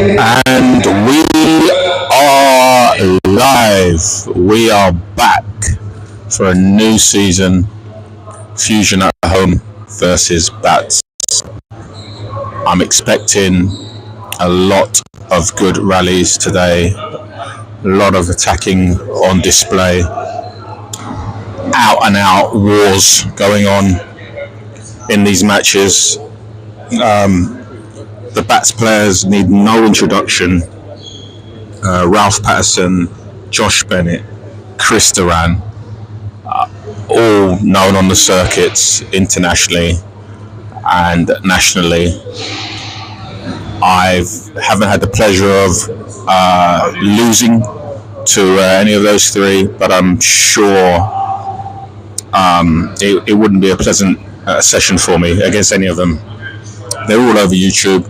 And we are live. We are back for a new season. Fusion at home versus Bats. I'm expecting a lot of good rallies today. A lot of attacking on display. Out and out wars going on in these matches. The Bats players need no introduction. Ralph Patterson, Josh Bennett, Chris Duran, all known on the circuits internationally and nationally. I haven't had the pleasure of losing to any of those three, but I'm sure it wouldn't be a pleasant session for me against any of them. They're all over YouTube,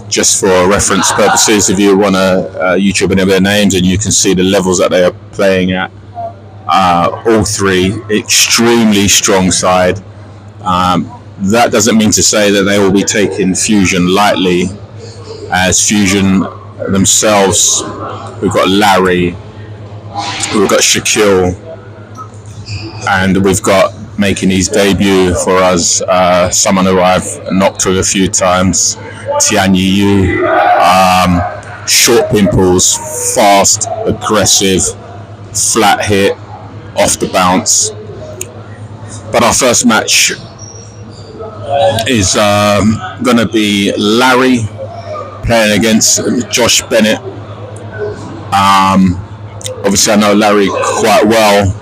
just for reference purposes. If you want to YouTube any of their names, and you can see the levels that they are playing at. All three, extremely strong side. That doesn't mean to say that they will be taking Fusion lightly, as Fusion themselves, we've got Larry, we've got Shaquille, and we've got, making his debut for us, someone who I've knocked with a few times, Tianyi Yu. Short pimples, fast, aggressive, flat hit, off the bounce. But our first match is going to be Larry playing against Josh Bennett. Obviously I know Larry quite well.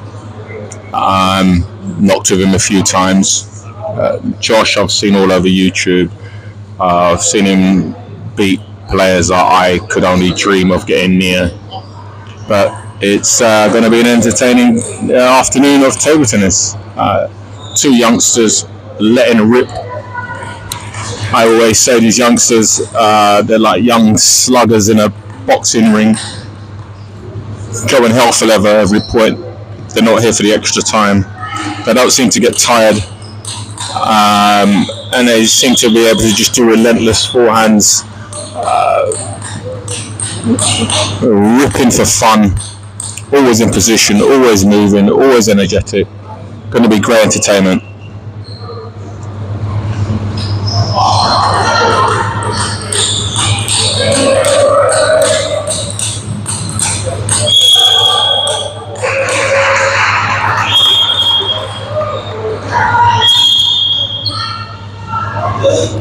Knocked with him a few times. Josh, I've seen all over YouTube. I've seen him beat players that I could only dream of getting near. But it's going to be an entertaining afternoon of table tennis. Two youngsters letting rip. I always say these youngsters, they're like young sluggers in a boxing ring, going hell for leather every point. They're not here for the extra time. They don't seem to get tired, and they seem to be able to just do relentless forehands, ripping for fun, always in position, always moving, always energetic. Going to be great entertainment.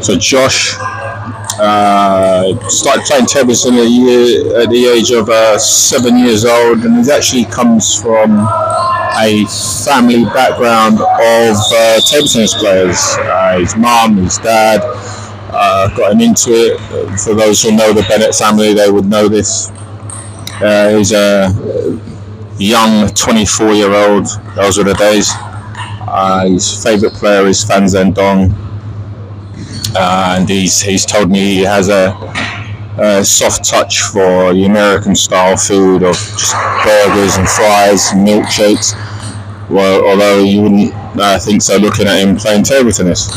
So Josh started playing tennis at the age of 7 years old, and he actually comes from a family background of table tennis players. His mum, his dad got him into it. For those who know the Bennett family, they would know this. He's a young 24-year-old. Those were the days. His favourite player is Fan Zhendong. And he's told me he has a soft touch for the American style food of just burgers and fries and milkshakes. Well, although you wouldn't think so looking at him playing table tennis.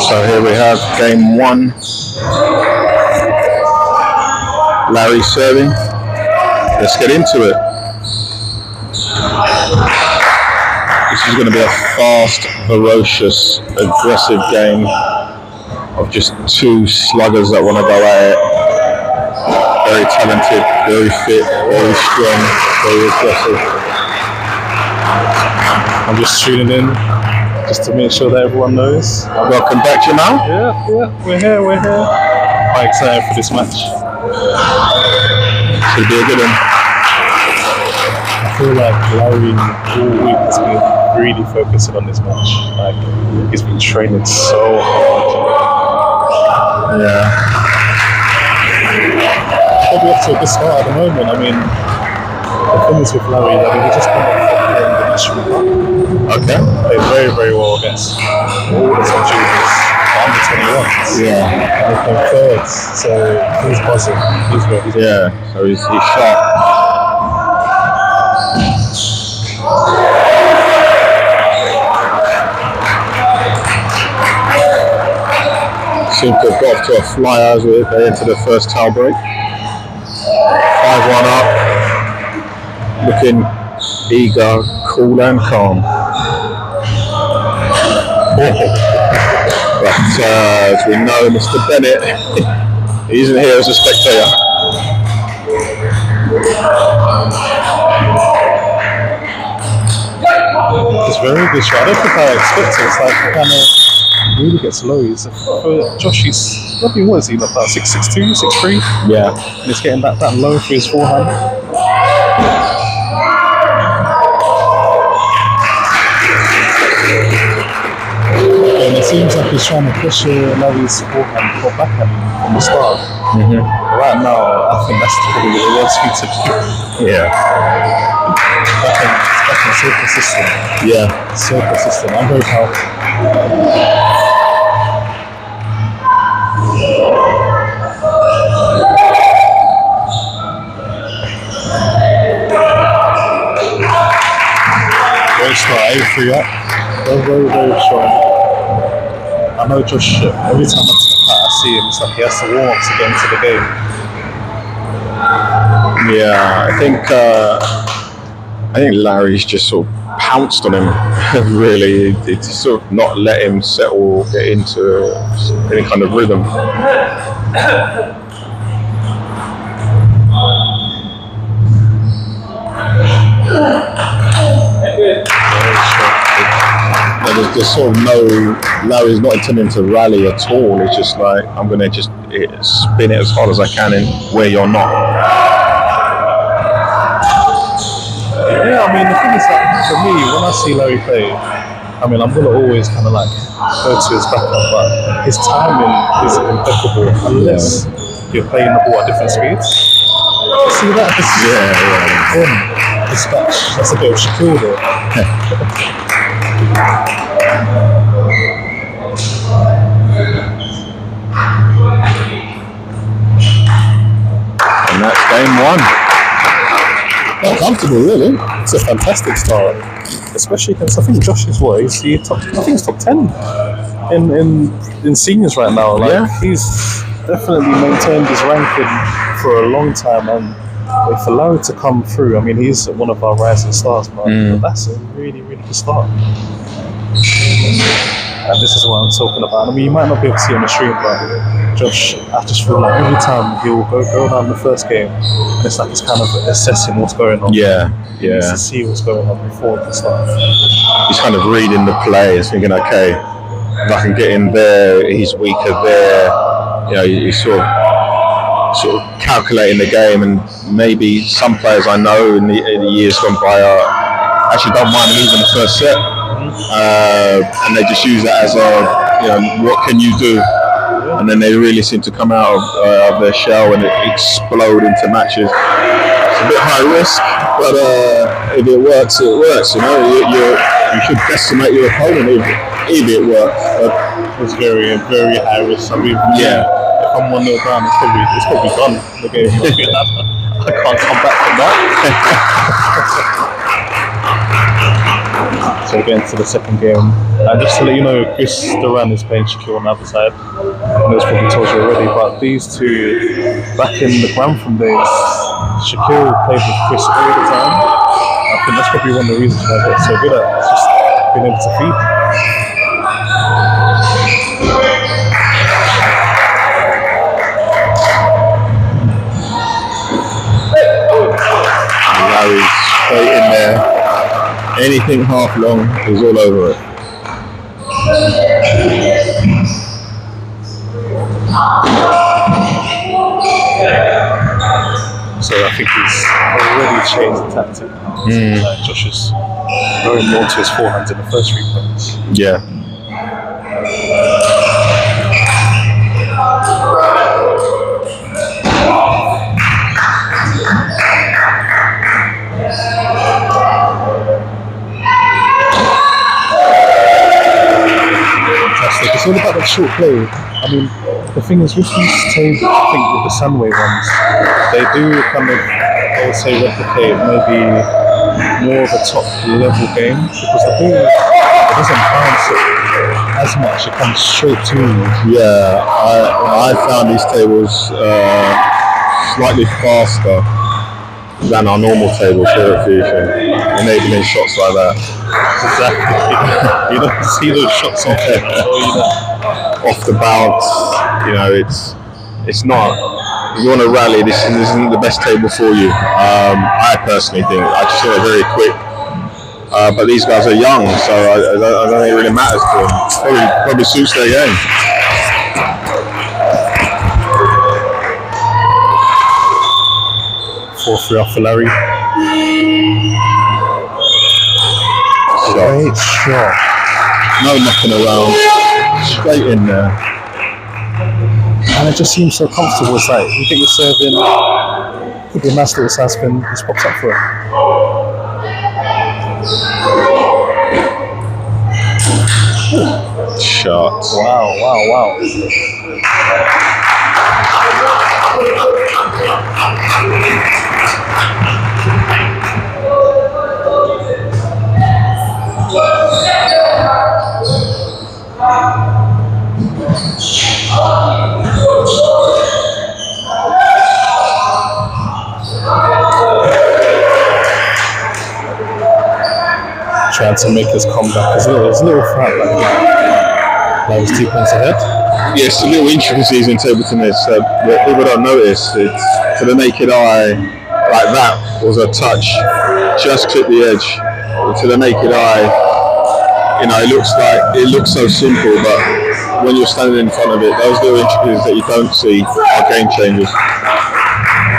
So here we have game one. Larry serving. Let's get into it. This is going to be a fast, ferocious, aggressive game of just two sluggers that want to go at it. Very talented, very fit, very strong, very aggressive. I'm just tuning in just to make sure that everyone knows. Welcome back, Jamal. Yeah, we're here. Quite excited for this match. Should be a good one. I feel like Larry all week has been really focusing on this match. Like, he's been training so hard. Yeah. Probably up to a good start at the moment. I mean, the thing is with Larry, he just come up playing the national cup. Okay. Played very, very well against all the top juniors, under 21s. Yeah. And he came third, so he's buzzing. He's ready. Yeah. So he's sharp. Seems to have got off to a flyer as they enter the first towel break. 5-1 up. Looking eager, cool and calm. But as we know, Mr. Bennett, he isn't here as a spectator. It's very good shot. I don't think I expected it. It's like he kind of really gets low. Josh, he's what is he, like about 6'2", 6'3"? Yeah. And he's getting that low for his forehand. And it seems like he's trying to pressure Larry's forehand or backhand from the start. Mm-hmm. Right now, I think that's probably what he wants you to do. Yeah. Backhand so consistent. Yeah. So consistent. I'm very proud. Very strong, 8-3 up. Very, very strong. I know Josh, every time I see him, it's like he has to warm up to get into the game. Yeah, I think Larry's just sort of pounced on him. Really, it's sort of not let him settle or get into any kind of rhythm. There's sort of Larry's not intending to rally at all. It's just like, I'm going to just spin it as hard as I can in where you're not. Yeah, I mean, the thing is that for me, when I see Larry play, I mean, I'm going to always kind of like go to his backhand, but his timing is impeccable unless you're playing the ball at different speeds. You see that? Boom, dispatch. That's a bit of Shaquille there. And that's game one. Not comfortable, really. It's a fantastic start, especially against. I think Josh is what? I think he's top 10 in seniors right now. Like he's definitely maintained his ranking for a long time, and for Larry to come through, I mean, he's one of our rising stars, but that's a really, really good start. And this is what I'm talking about. I mean, you might not be able to see on the stream, but Josh, I just feel like every time he'll go down the first game, and it's like he's kind of assessing what's going on. Yeah. He needs to see what's going on before the start. He's kind of reading the play and thinking, okay, if I can get in there, he's weaker there. You know, he's sort of calculating the game, and maybe some players I know in the years gone by actually don't mind losing the first set. And they just use that as what can you do? And then they really seem to come out of their shell and explode into matches. It's a bit high risk, but if it works, it works. You know, you should decimate your opponent if it works. It's very, very high risk. I mean, if I'm 1-0 down, it's probably done. The game. I can't come back from that. So again to the second game. Just to let you know, Chris Duran is playing Shaquille on the other side. I know it's probably told you already, but these two, back in the Grantham days, Shaquille played with Chris all the time. I think that's probably one of the reasons why I got so good at it. It's just being able to feed. Larry's straight in there. Anything half long is all over it. So I think he's already changed the tactic now. Josh is going more to his forehands in the first 3 points. Yeah. Fantastic. It's all about that short play. I mean, the thing is with these tables, I think with the Sunway ones, they do kind of, I would say, replicate maybe more of a top level game because the ball it doesn't bounce it as much, it comes straight to you. Yeah, I found these tables slightly faster than our normal tables here at Fusion, enabling shots like that. Exactly. You don't see those shots off there. Off the bounce, you know, it's not. You want to rally. This isn't the best table for you. I personally think. I just think they're very quick. But these guys are young, so I don't think it really matters to them. Probably suits their game. Four-3 off for Larry. Great shot. No mucking around. Straight in there. And it just seems so comfortable. It's like you think you're serving, could be a nice little side spin, just pops up for it. Shot. Wow. Trying to make his comeback. It's a little flat like he's 2 points ahead. Yeah, it's a little intricacies in table tennis that people don't notice. It's to the naked eye, like that was a touch, just clipped the edge. To the naked eye, you know, it looks so simple, but when you're standing in front of it, those little intricacies that you don't see are game changers.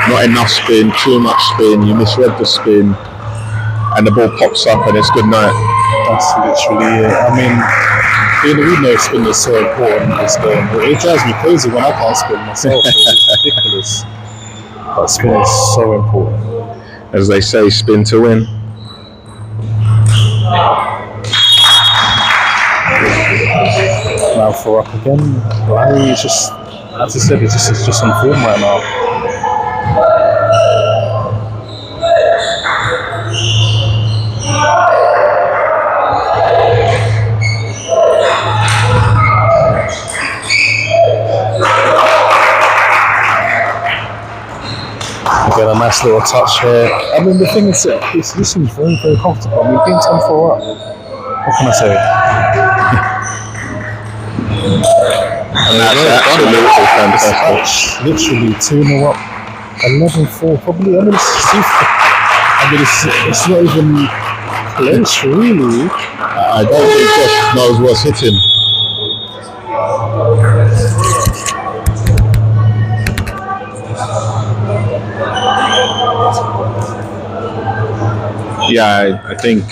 Not enough spin, too much spin, you misread the spin, and the ball pops up and it's good night. That's literally it. I mean, we know spin is so important in this game. It drives me crazy when I can't spin myself. It's ridiculous. But spin is so important. As they say, spin to win. Now for up again. Larry is just, as I said, it's just on form right now. Again, a nice little touch here. I mean, the thing is, this seems very, very comfortable. I mean, being 10-4 up, what can I say? And that's absolutely fantastic. Literally 2-0 up, 11-4, probably. I mean, it's not even close, really. I don't think Josh knows what's hitting. Yeah, I think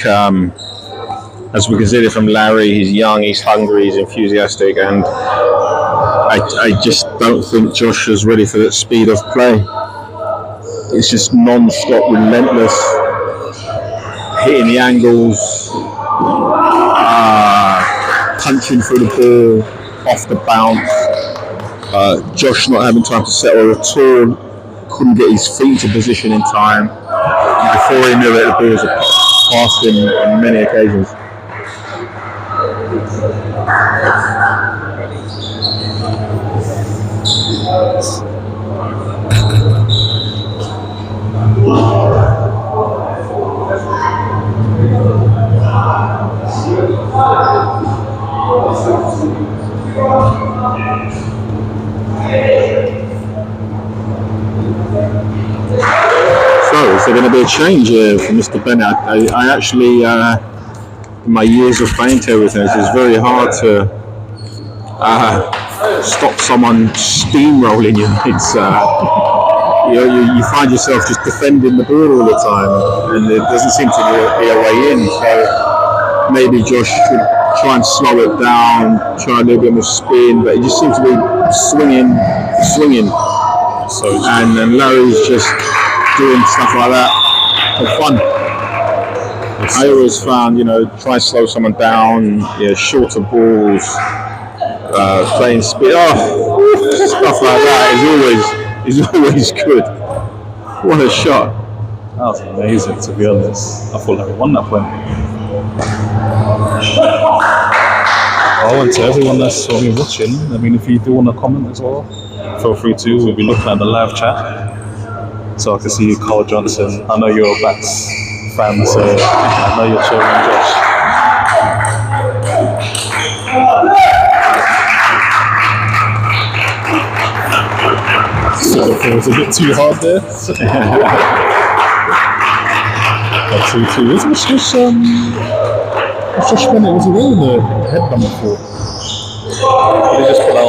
as we can see it from Larry, he's young, he's hungry, he's enthusiastic, and I just don't think Josh is ready for that speed of play. It's just non-stop, relentless, hitting the angles, punching through the ball, off the bounce. Josh not having time to settle at all, couldn't get his feet to position in time. Before he knew it, the balls had passed him on many occasions. So, is there going to be a change here for Mr. Bennett? I actually, in my years of playing table tennis, it's very hard to stop someone steamrolling you. It's you find yourself just defending the board all the time, and there doesn't seem to be a way in. So maybe Josh should try and slow it down, try a little bit more spin, but it just seems to be swinging. So and Larry's just doing stuff like that for fun. I always found, try and slow someone down, shorter balls, playing spin, stuff like that is always good. What a shot! That was amazing, to be honest. I thought Larry won that point. Oh, and to everyone that's watching, if you do want to comment as well, feel free to. We'll be looking at the live chat. So I can see you, Carl Johnson. I know you're a Bats fan, so I know you're cheering Josh. So it was a bit too hard there. 2-2. What's Josh Bennett? Was he wearing the headband before? Or did he just put that on?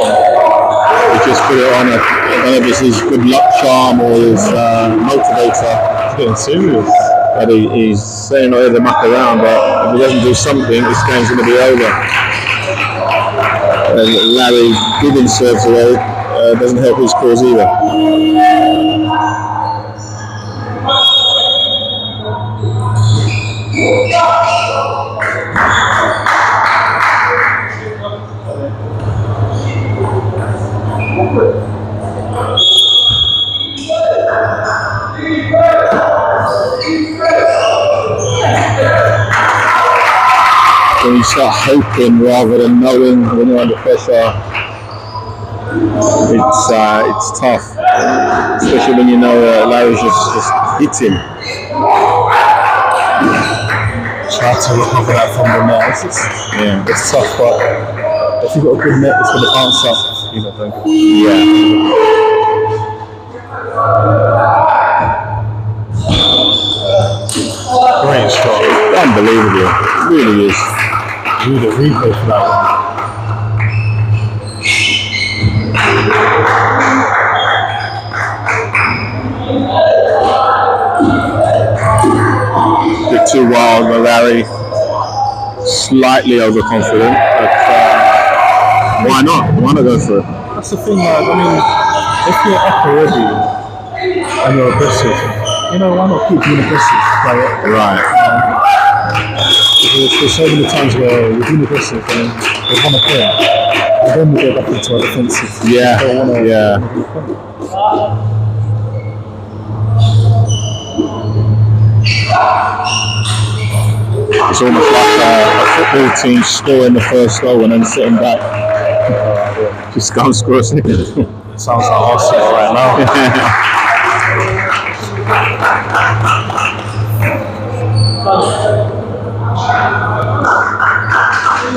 He just put it on. I don't know if it's his good luck charm or his motivator. He's getting serious. But he's saying not to muck around, but if he doesn't do something, this game's going to be over. And Larry giving serves away doesn't help his cause either. When you start hoping rather than knowing when you're under pressure, it's tough, especially when you know Larry's just hitting. Try to recover that from the net. It's tough, but if you've got a good net, it's going to bounce up. Don't you? Yeah. Great shot. Unbelievable. It really is. Need a replay for that one. Bit too wild, but Larry slightly overconfident. But why not? Why not go for it? That's the thing, if you're up already and you're aggressive, why not keep being aggressive? Right. There's so many times where we're being aggressive and they want to play, and then we go back into our defensive. Yeah. It's almost like a football team scoring the first goal and then sitting back. Just go and score a second. It sounds like Arsenal right now.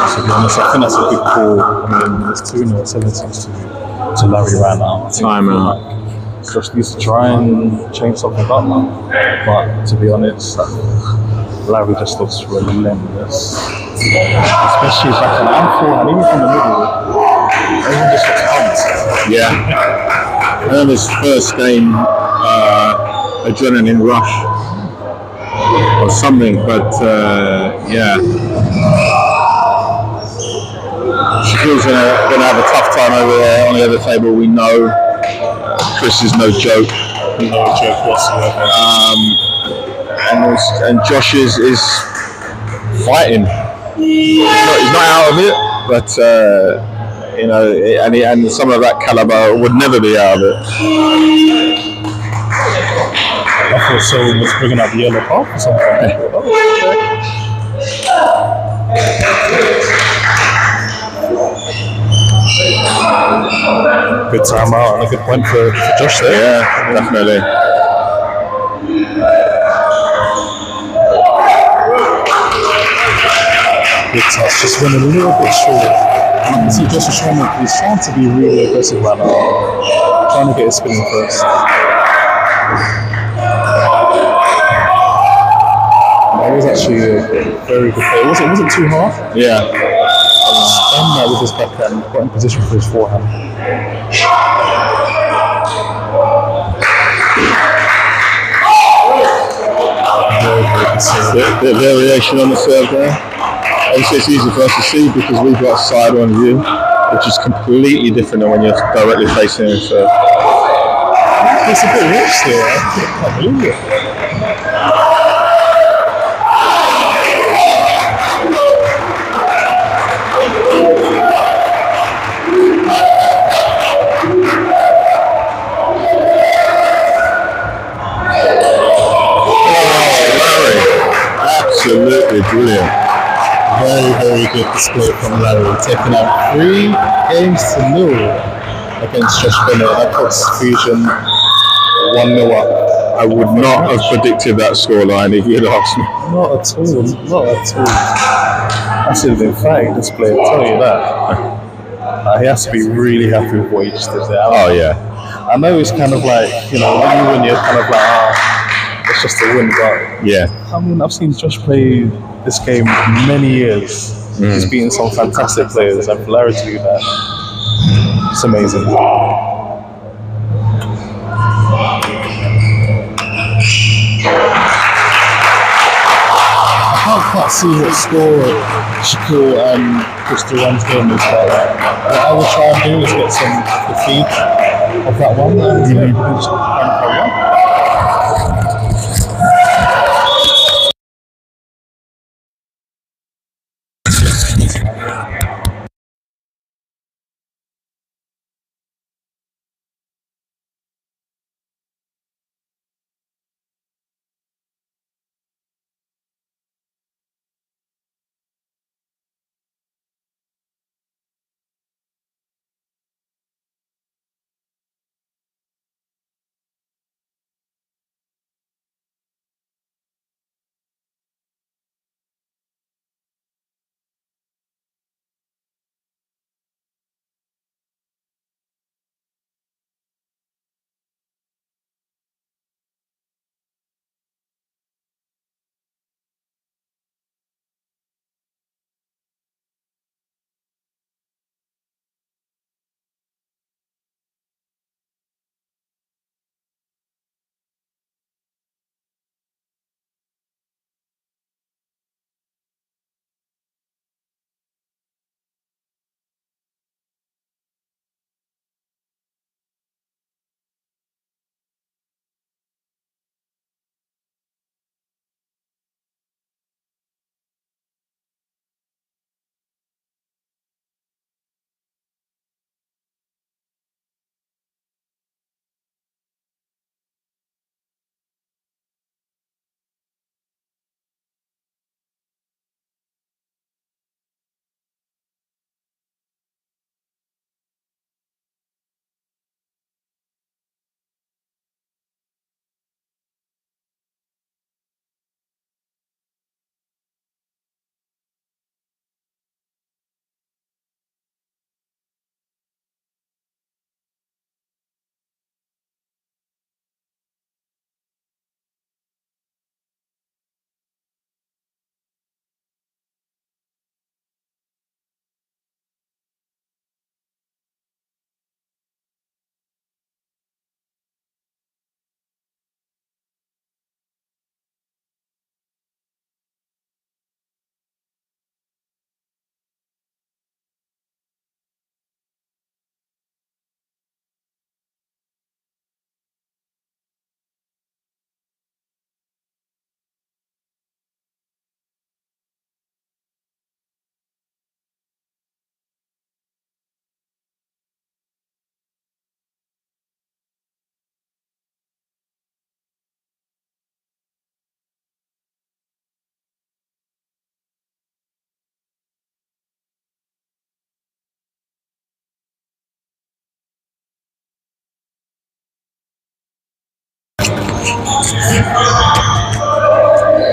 To be honest, I think that's a good call. There's 2-0, 17 to Larry right now. Time out. Josh needs to try and change something up now. But to be honest, Larry just looks relentless. Especially if I can outfall and even from the middle, everyone just looks pumped. Yeah. I remember his first game, adrenaline rush or something, but Shaquille's going to have a tough time over there on the other table, we know. Chris is no joke. No joke whatsoever. And Josh is fighting. He's not out of it, but and some of that caliber would never be out of it. I thought someone was bringing out the yellow card or something. Good timeout and a good point for Josh there. Yeah, definitely. Good touch, just went a little bit short. And I can see Josh is trying to be really aggressive right now. Trying to get his spin first. That was actually a very good play. It wasn't too hard. Yeah. Done that with his backhand, got in position for his forehand. The variation on the serve there. Obviously, it's easy for us to see because we've got a side-on view, which is completely different than when you're directly facing him. So it's a bit rich there. I can't believe it. Absolutely brilliant. Very, very good display from Larry. Taking out 3-0 against Josh Bennett. That puts Fusion 1-0 up. I would not have predicted that scoreline if you'd asked me. Not at all. Not at all. That should have been fighting display, I'll tell you that. He has to be really happy with what he just did there. Oh, yeah. I know it's kind of like, when you win, you're kind of like, it's just a win, but yeah. I mean, I've seen Josh play this game many years. He's beaten some fantastic players, and for Larry to do that, it's amazing. I can't quite see what score Shaquille and Crystal Ram's game is, but what I will try and do is get some the feed of that one, and we can just carry on.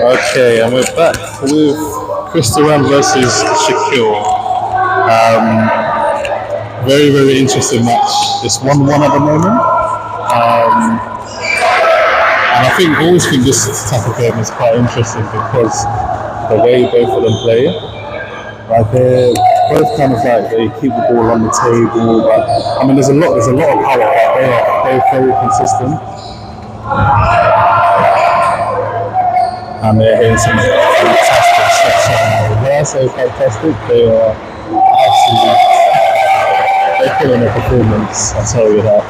Okay, and we're back with Crystal Ram versus Shaquille. Very, very interesting match. It's 1-1 at the moment. And I always think this type of game is quite interesting because the way both of them play, like they're both kind of like they keep the ball on the table, but I mean there's a lot of power, but they are both very consistent. And they're hitting some fantastic shots. When I say fantastic, they are absolutely they're killing their performance, I'll tell you that.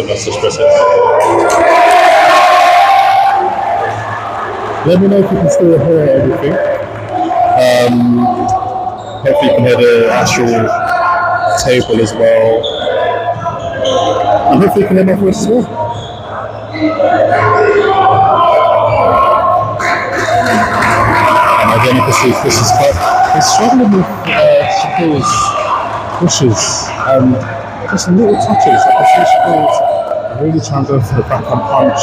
Just espresso. Let me know if you can still hear everything. Hopefully you can hear the actual table as well. And hopefully you can hear my voice as well. And again you can see Chris is he's struggling with Shaquille's pushes. Just little touches. I see Shaquille's really trying to go for the backhand punch.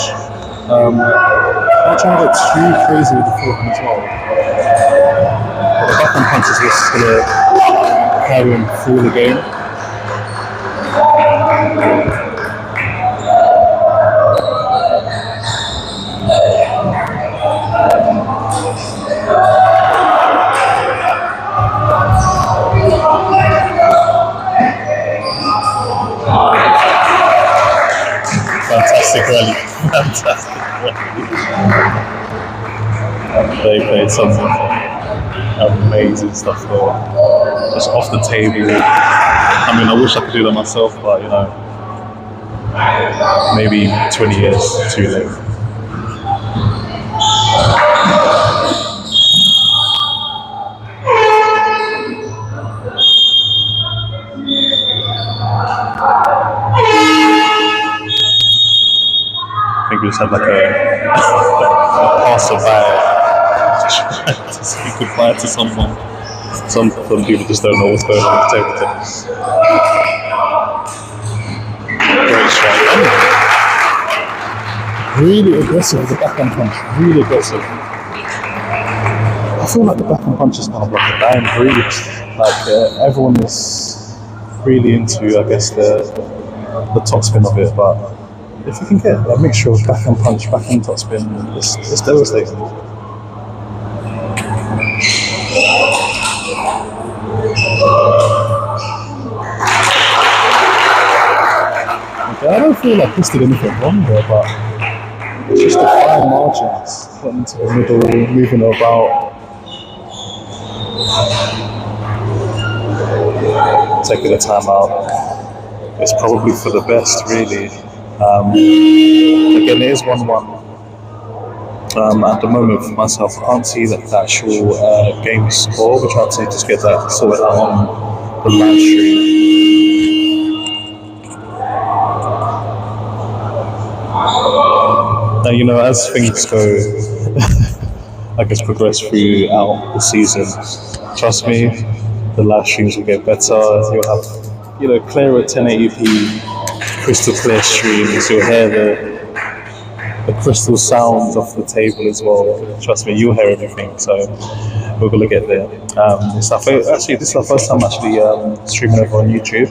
Not trying to get too crazy with the forehand as well. But the backhand punch is just going to carry him through the game. Fantastic rally. They played some amazing stuff though. Just off the table. I mean, I wish I could do that myself, but you know, maybe 20 years too late. I think we just had like a passerby to say goodbye to someone. Some people just don't know what's going on with table tennis. Great strike. Really aggressive with the backhand punch. Really aggressive. I feel like the backhand punch is kind of like a dying breed. Like everyone is really into, I guess, the topspin of it, but if you can get a mixture of backhand punch, backhand topspin, it's devastating. Okay, I don't feel like Chris did anything wrong there, but it's just the fine margins, getting into the middle, moving about. Taking the time out. It's probably for the best, really. Again, it is 1-1. At the moment, for myself, I can't see the actual game score. We're trying to just get that sorted out on the live stream. Now, you know, as things go, I guess, progress throughout the season, trust me, the live streams will get better. You'll have, you know, clearer 1080p, crystal clear streams. You'll hear the crystal sounds off the table as well. Trust me, you'll hear everything. So we're gonna get there. This is our first time actually streaming over on YouTube.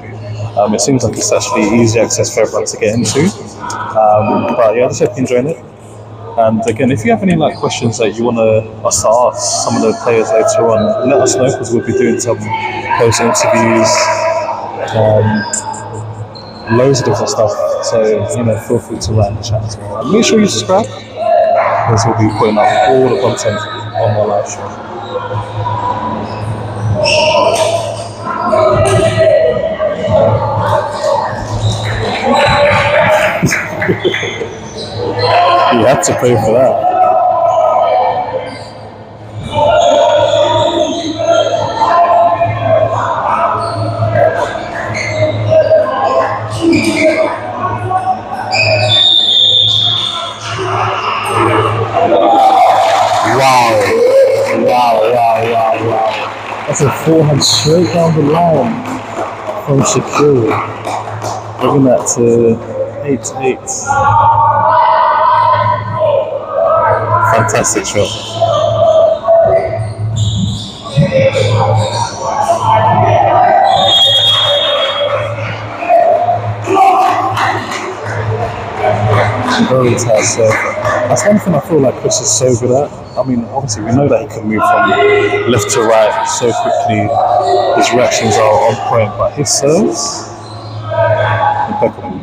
It seems like it's actually easy access for everyone to get into. But yeah, I just hope you're enjoying it. And again, if you have any like questions that you want us to ask some of the players later on, let us know, because we'll be doing some post interviews, loads of different stuff. So you know, feel free to write in the chat as well. And make sure you subscribe, because we'll be putting up all the content on our live show. You had to pay for that. Wow. That's a forehand straight down the line from Shaquille. Bringing that to 8-8. Fantastic shot. Very tight serve. That's one thing I feel like Chris is so good at. I mean, obviously we know that he can move from left to right so quickly. His reactions are on point, but his serves, impeccable.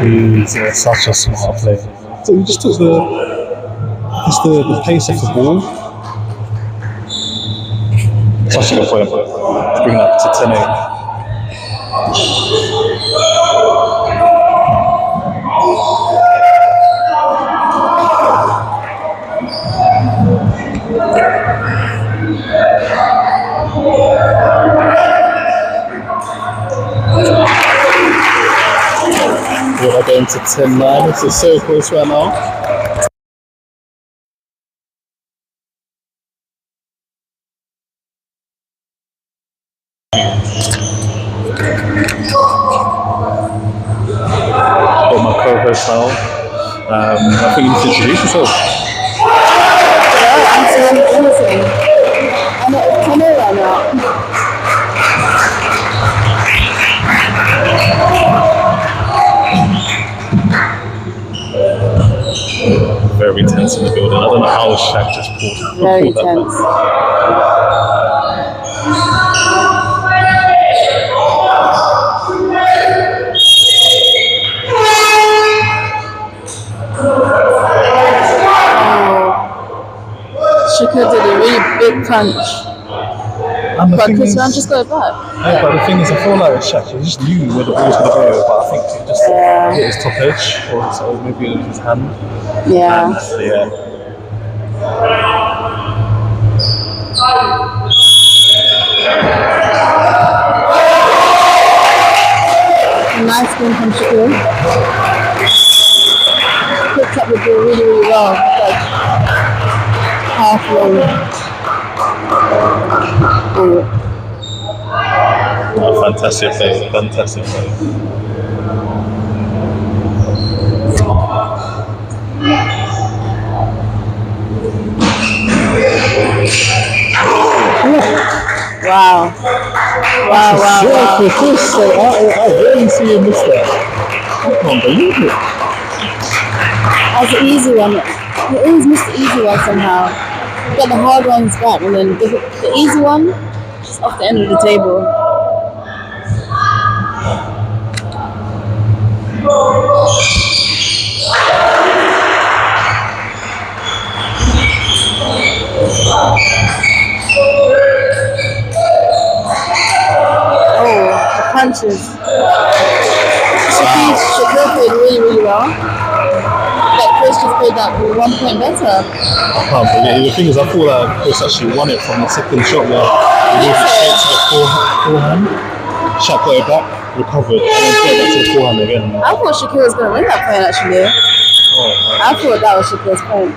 He's such a smart player. So he just took the pace off the ball. Such a good point. To bring it up to 10-8. We're going to 10-9. This is so close right now. Got my co-host now. I think you need to introduce yourself. Hello, I'm Sam Anderson. I'm at Tenor right now. Very tense in the building. I don't know how Shaq just pulled. Very that tense. Shaquille did a really big punch. But Chris Brown just got it back. Yeah, but the thing is, I feel like Shaq, he just knew where the ball was going to go, but I think he just hit his top edge, or so maybe it was his hand. Yeah. And, yeah. Nice game from Shaquille. Picked up the ball really, really well. Like half long. Oh, fantastic play, fantastic play. Wow. Wow. For Chris, so I rarely see him miss that. I can't believe it. That's an easy one. He always missed the easy one somehow. He got the hard ones back, and then the easy one just off the end of the table. Oh, the punches. Shaquille played really, really well. Like Chris just played that 1 point better. I can't believe it. The thing is, I thought that Chris actually won it from the second shot where he moved it straight to the forehand. Shaq got it back, recovered, and then played back to the forehand again. I thought Shaquille was going to win that point actually. Oh, I thought that was Shaquille's point.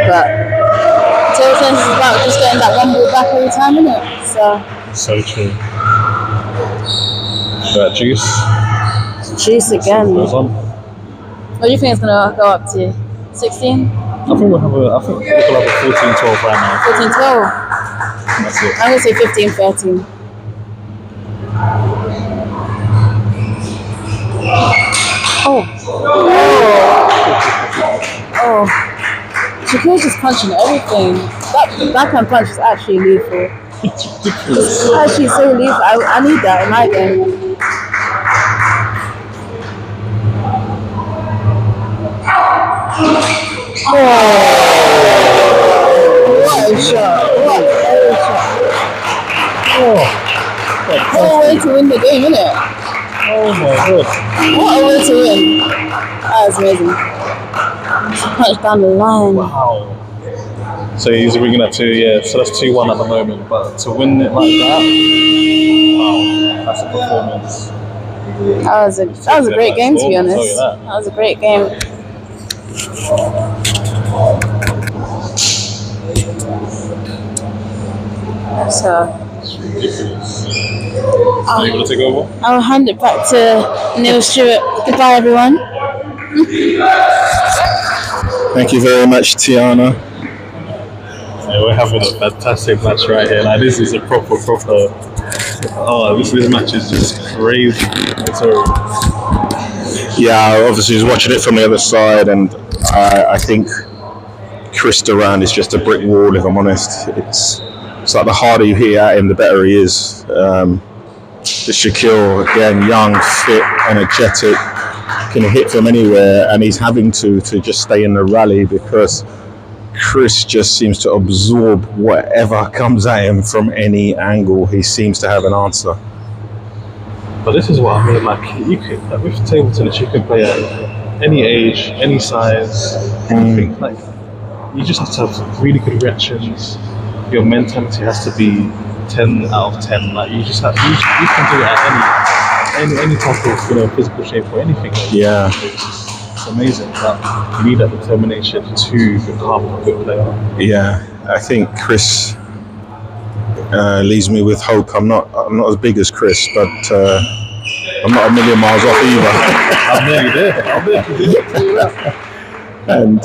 But table tennis is about just getting that one ball back every time, isn't it? so true. That Juice again. goes on. What do you think it's gonna go up to? 16? I think we'll have a 14-12 right now. 14, 12? That's it. I'm gonna say 15, 13. Oh. Shaquille's just punching everything. That backhand punch is actually lethal. It's ridiculous. It's actually so lethal. I need that in my game. What a shot. What a way to win the game, isn't it? Oh my god. What a way to win. That was amazing. Just punch down the line. Wow. So he's bringing that to, so that's 2-1 at the moment, but to win it like that, wow, that's a performance. That was a great game, to be honest. That was a great game. So Are you going to take over? I'll hand it back to Neil Stewart. Goodbye, everyone. Thank you very much, Tiana. Yeah, we're having a fantastic match right here. Like, this is a proper. Oh, this match is just crazy. So, Yeah, obviously, he's watching it from the other side, and I think Chris Duran is just a brick wall. If I'm honest, it's like the harder you hit at him, the better he is. The Shaquille, again, young, fit, energetic, can hit from anywhere, and he's having to just stay in the rally because Chris just seems to absorb whatever comes at him from any angle. He seems to have an answer. but this is what I mean. Like, you could, like, with table tennis, you can play at any age, any size, anything. Like, you just have to have really good reactions. Your mentality has to be 10 out of 10. Like, you just have, you can do it at any type of physical shape or anything. Yeah. It's amazing. But you need that determination to become a good player. Yeah, I think Chris leaves me with hope. I'm not as big as Chris, but I'm not a million miles off either. I'm nearly there. And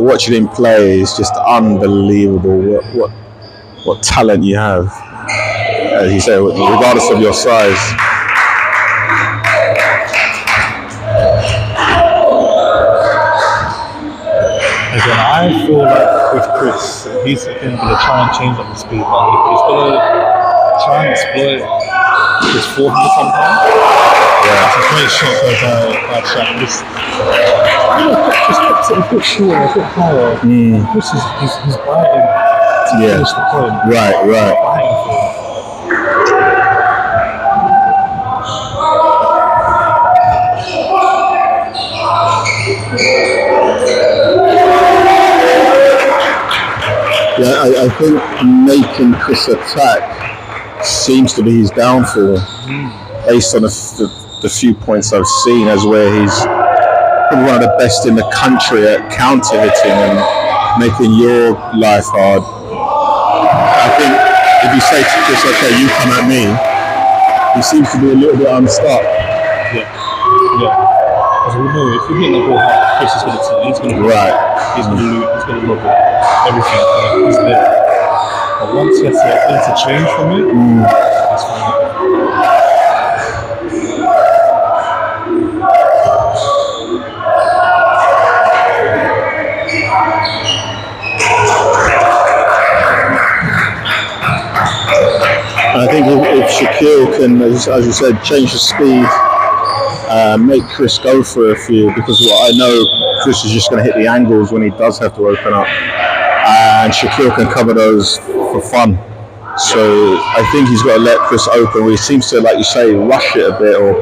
watching him play is just unbelievable. What talent you have, as you say, regardless of your size. Again, I feel like with Chris, he's going to try and change up the speed, but he's going to try and exploit his forehand sometimes. Yeah, it's a great shot by Shaquille. Just kept it a bit shorter, a bit higher. Chris he's biting to finish the point. Right. Yeah, I think making Chris attack seems to be his downfall, based on the few points I've seen, as where he's probably one of the best in the country at counter hitting and making your life hard. I think if you say to Chris, okay, you come at me, he seems to be a little bit unstuck. Yeah. Because we know if you hit the ball hard, Chris is going to he's going to look at everything. He's there. But once he has to interchange from it, it's fine. I think if Shaquille can, as you said, change the speed, make Chris go for a few, because what I know, Chris is just going to hit the angles when he does have to open up, and Shaquille can cover those for fun. So I think he's got to let Chris open, where he seems to, like you say, rush it a bit or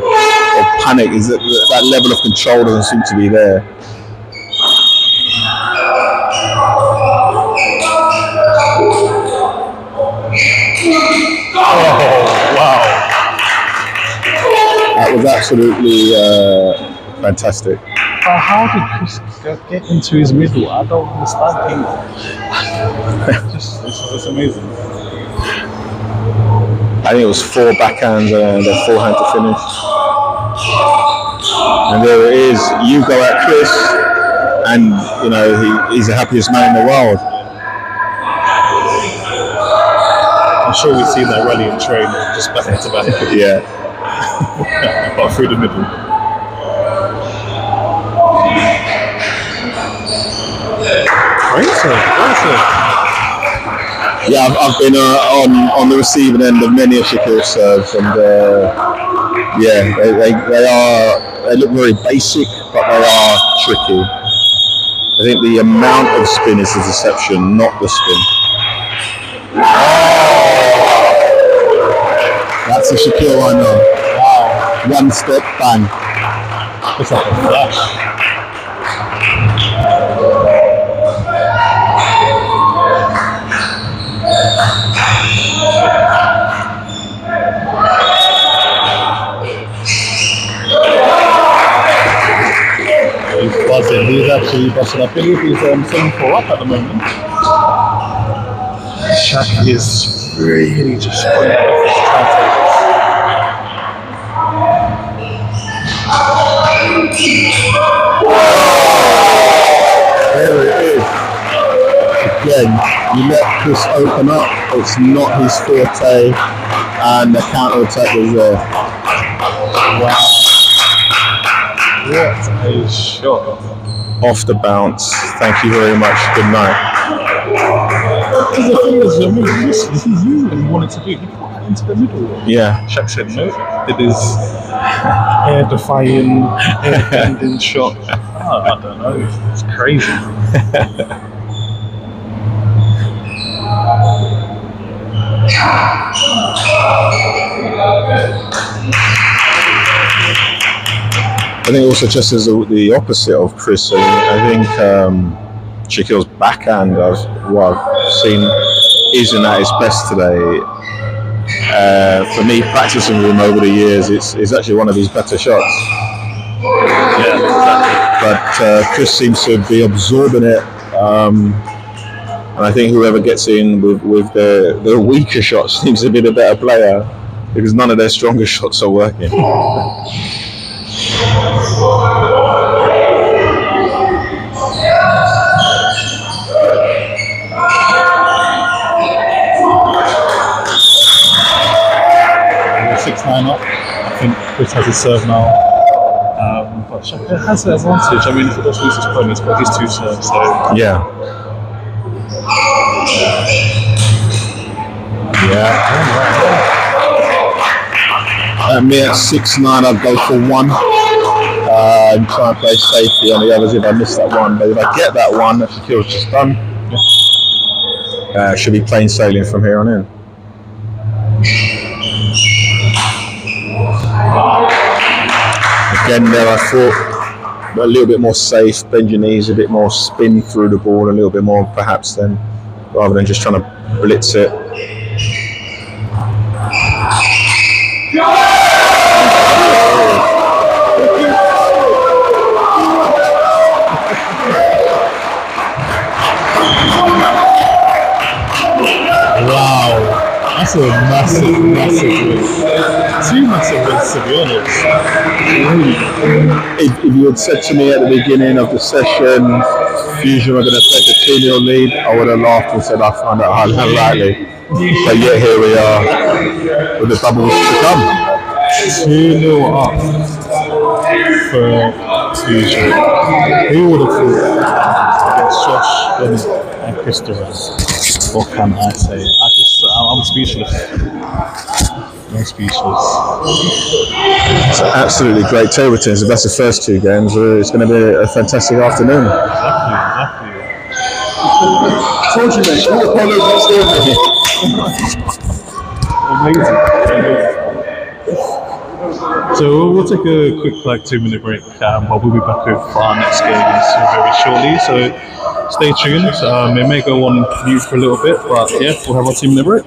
panic. Is that level of control doesn't seem to be there. That was absolutely fantastic. But how did Chris get into his middle? I don't understand. It's amazing. I think it was 4 backhands and a forehand to finish. And there it is. You go at Chris, and he's the happiest man in the world. I'm sure we've seen that rally in train, just back to back. Yeah. But through the middle. Great. Yeah, I've been on the receiving end of many a Shaquille serves, and they look very basic, but they are tricky. I think the amount of spin is the deception, not the spin. That's a Shaquille I know. Wow. One step, bang. It's like a flash. He's buzzing. He's actually busting up. He's 7-4 up at the moment. Shaq is really just putting it off his turntables. There it is. Again, you let Chris open up, it's not his forte, and the counter attack is there. Wow. What a shot. Off the bounce. Thank you very much. Good night. Because the thing is, I mean, this is you and you wanted to do. He put that into the middle. Yeah. Shaq said no. Did his air-defying, air-bending shot. Oh, I don't know. It's crazy. I think also just as the opposite of Chris, I think Shaquille's backhand, what I've seen, isn't at its best today. For me, practicing with him over the years, it's actually one of his better shots. Yeah, exactly. But Chris seems to be absorbing it, and I think whoever gets in with the weaker shots seems to be the better player, because none of their stronger shots are working. We're 6-9 up. I think Chris has his serve now. But Shaq has the advantage. I mean, if he does lose his point, he's got his two serves. So Yeah. Me at 6-9, I'd go for one. And try and play safety on the others if I miss that one. But if I get that one, that Shaquille's just done. Should be plain sailing from here on in. Again, there I thought a little bit more safe, bend your knees, a bit more spin through the ball, a little bit more perhaps then, rather than just trying to blitz it. wow, that's a massive win. Two massive wins, to be honest. If you had said to me at the beginning of the session, Fusion were going to take a 2-0 lead, I would have laughed and said I find that highly unlikely. But yet here we are with the doubles to come. 2-0 up for Fusion. Who would have thought against Josh and Christopher? What can I say? I'm speechless. I'm speechless. It's absolutely great table tennis. If that's the first two games, it's going to be a fantastic afternoon. Exactly. Told you, mate. All the polos Amazing. So we'll take a quick 2-minute break, but we'll be back with our next games very shortly. So stay tuned. It may go on mute for a little bit, but yeah, we'll have our 2-minute break.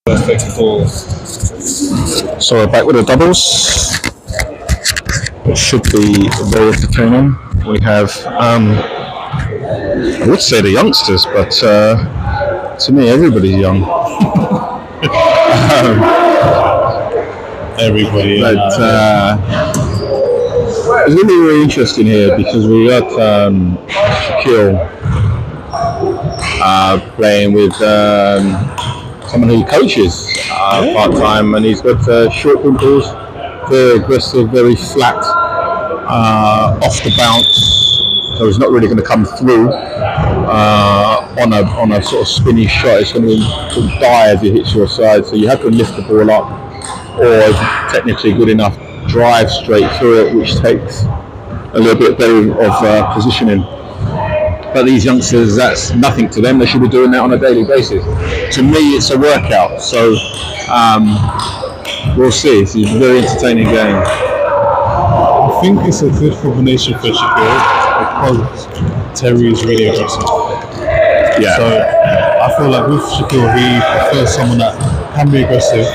Perfect ball. So we're back with the doubles. It should be very entertaining. We have, I would say the youngsters, but to me everybody's young. Everybody. But it's really, really interesting here because we got Shaquille playing with someone who coaches part-time, and he's got short balls, very aggressive, very flat, off the bounce, so he's not really going to come through on a sort of spinny shot. It's going to die as it hits your side, so you have to lift the ball up, or if technically good enough, drive straight through it, which takes a little bit better of positioning. But these youngsters, that's nothing to them. They should be doing that on a daily basis. To me, it's a workout. So we'll see. It's a very entertaining game. I think it's a good combination for Shaquille because Terry is really aggressive. Yeah. So I feel like with Shaquille, he prefers someone that can be aggressive.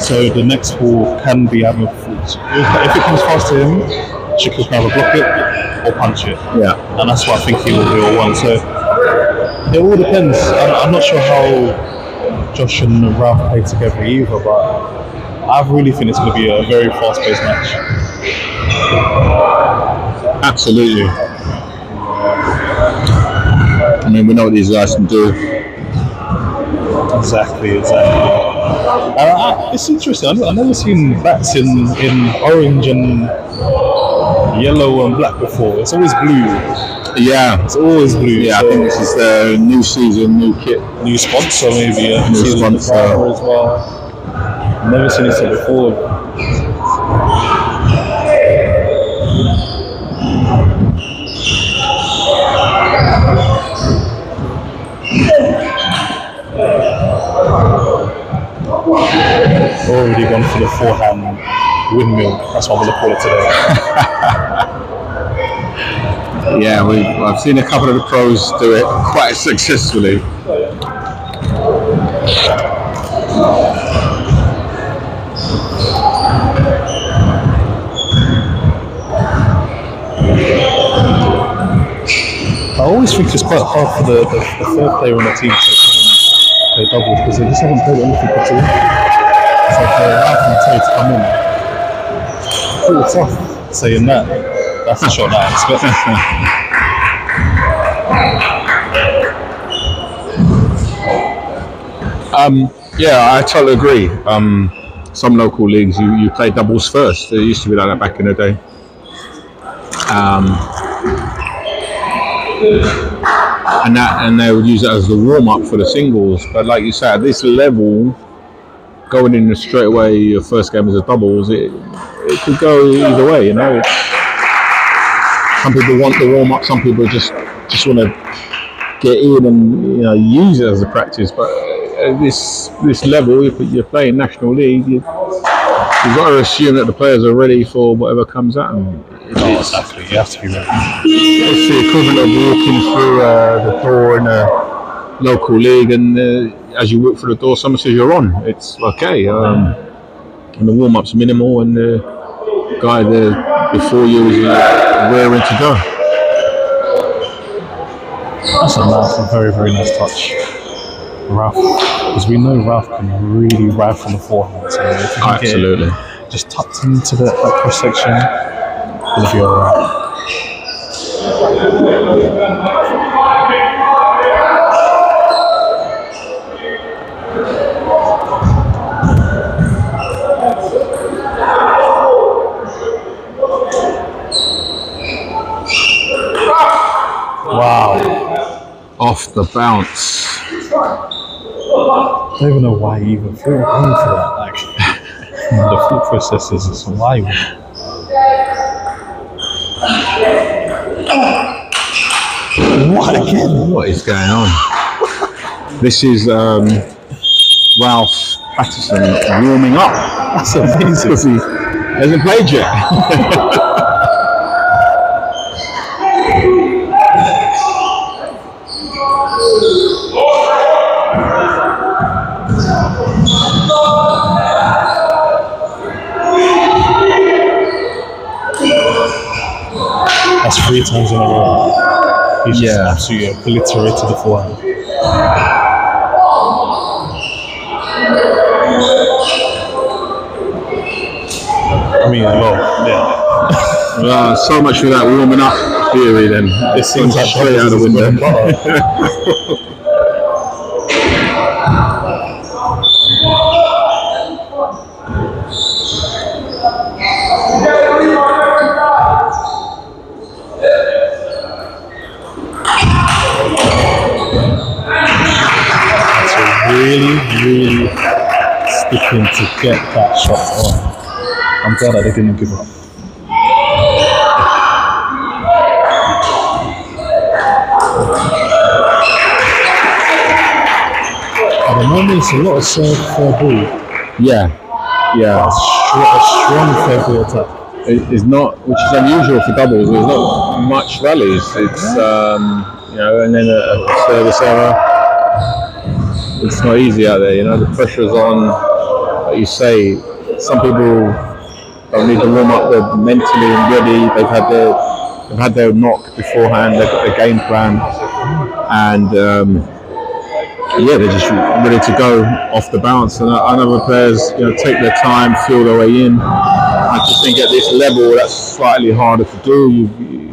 So the next ball can be having if it comes fast to him, Shaquille can either block it or punch it. Yeah. And that's what I think he will want. So it all depends. I'm not sure how Josh and Ralph play together either, but I really think it's going to be a very fast-paced match. Absolutely. I mean, we know what these guys can do. Exactly. It's interesting. I've never seen bats in orange and yellow and black before. It's always blue. Yeah. It's always blue. Yeah, so I think this is the new season, new kit. New sponsor maybe. New sponsor. As well. Never seen this before. Already gone for the forehand windmill. That's what I'm going to call it today. Yeah, I've seen a couple of the pros do it quite successfully. I always think it's quite hard for the third player on the team to play doubles because they just haven't played anything at all. It's like Ralph and Terry to come in. Pretty tough saying that. That's a shot that I expect. Yeah, I totally agree. Some local leagues, you play doubles first. It used to be like that back in the day. And they would use it as the warm-up for the singles. But like you said, at this level, going in straight away, your first game as a doubles, it could go either way, you know. Some people want the warm-up, some people just want to get in and use it as a practice. But at this level, if you're playing National League, you've got to assume that the players are ready for whatever comes at them. Exactly, you have to be ready. It's the equivalent of walking through the door in a local league, and as you walk through the door, someone says you're on. It's okay, and the warm-up's minimal, and the guy there before you is raring to go. That's a very, very nice touch. Ralph, because we know Ralph can really ride from the forehand. So if you can Absolutely. get it just tucked into that cross section, it'll be alright. Wow. Off the bounce. I don't even know why you even threw going for that. Like, the thought process is just why. What again? What is going on? This is Ralph Patterson warming up. That's amazing. Because he hasn't played yet. 3 times in a row. He's just absolutely obliterated the forehand. I mean, so much for that warming up theory then. It seems like straight out the window. Really sticking to get that shot on. I'm glad that they didn't give up. At the moment, it's a lot of serve fair ball. Yeah. A strong fair ball attack. It's not, which is unusual for doubles. There's not much rallies. It's and then a service error. It's not easy out there, the pressure's on. Like you say, some people don't need to warm up, they're mentally ready, they've had their knock beforehand, they've got their game plan, and they're just ready to go off the bounce. And other players, take their time, feel their way in. I just think at this level, that's slightly harder to do.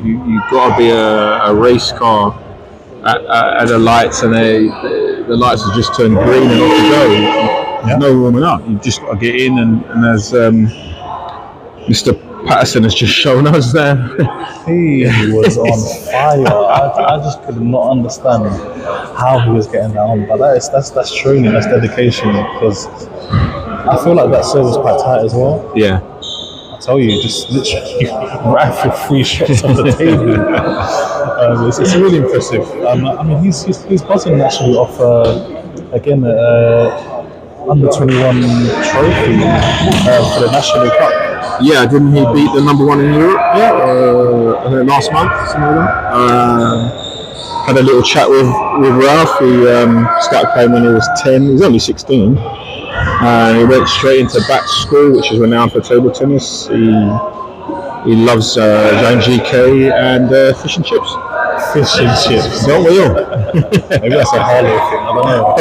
You've got to be a race car at the lights, and the lights have just turned green and off you go. There's no warming up. You've just got to get in, and as Mr. Patterson has just shown us there. He was on fire. I just could not understand how he was getting that on. But that's training, that's dedication, because I feel like that serve was quite tight as well. Yeah. I tell you, just literally rifle 3 shots on the table. It's really impressive. I mean, he's buzzing actually off again under 21 trophy for the National Cup. Yeah, didn't he beat the number 1 in Europe? Yeah, last month, something like that. Had a little chat with Ralph. He started playing when he was 10. He was only 16. He went straight into back school, which is renowned for table tennis. He loves Zone GK and fish and chips. Fish and chips. Don't we all? Maybe that's a Harlow thing, I don't know.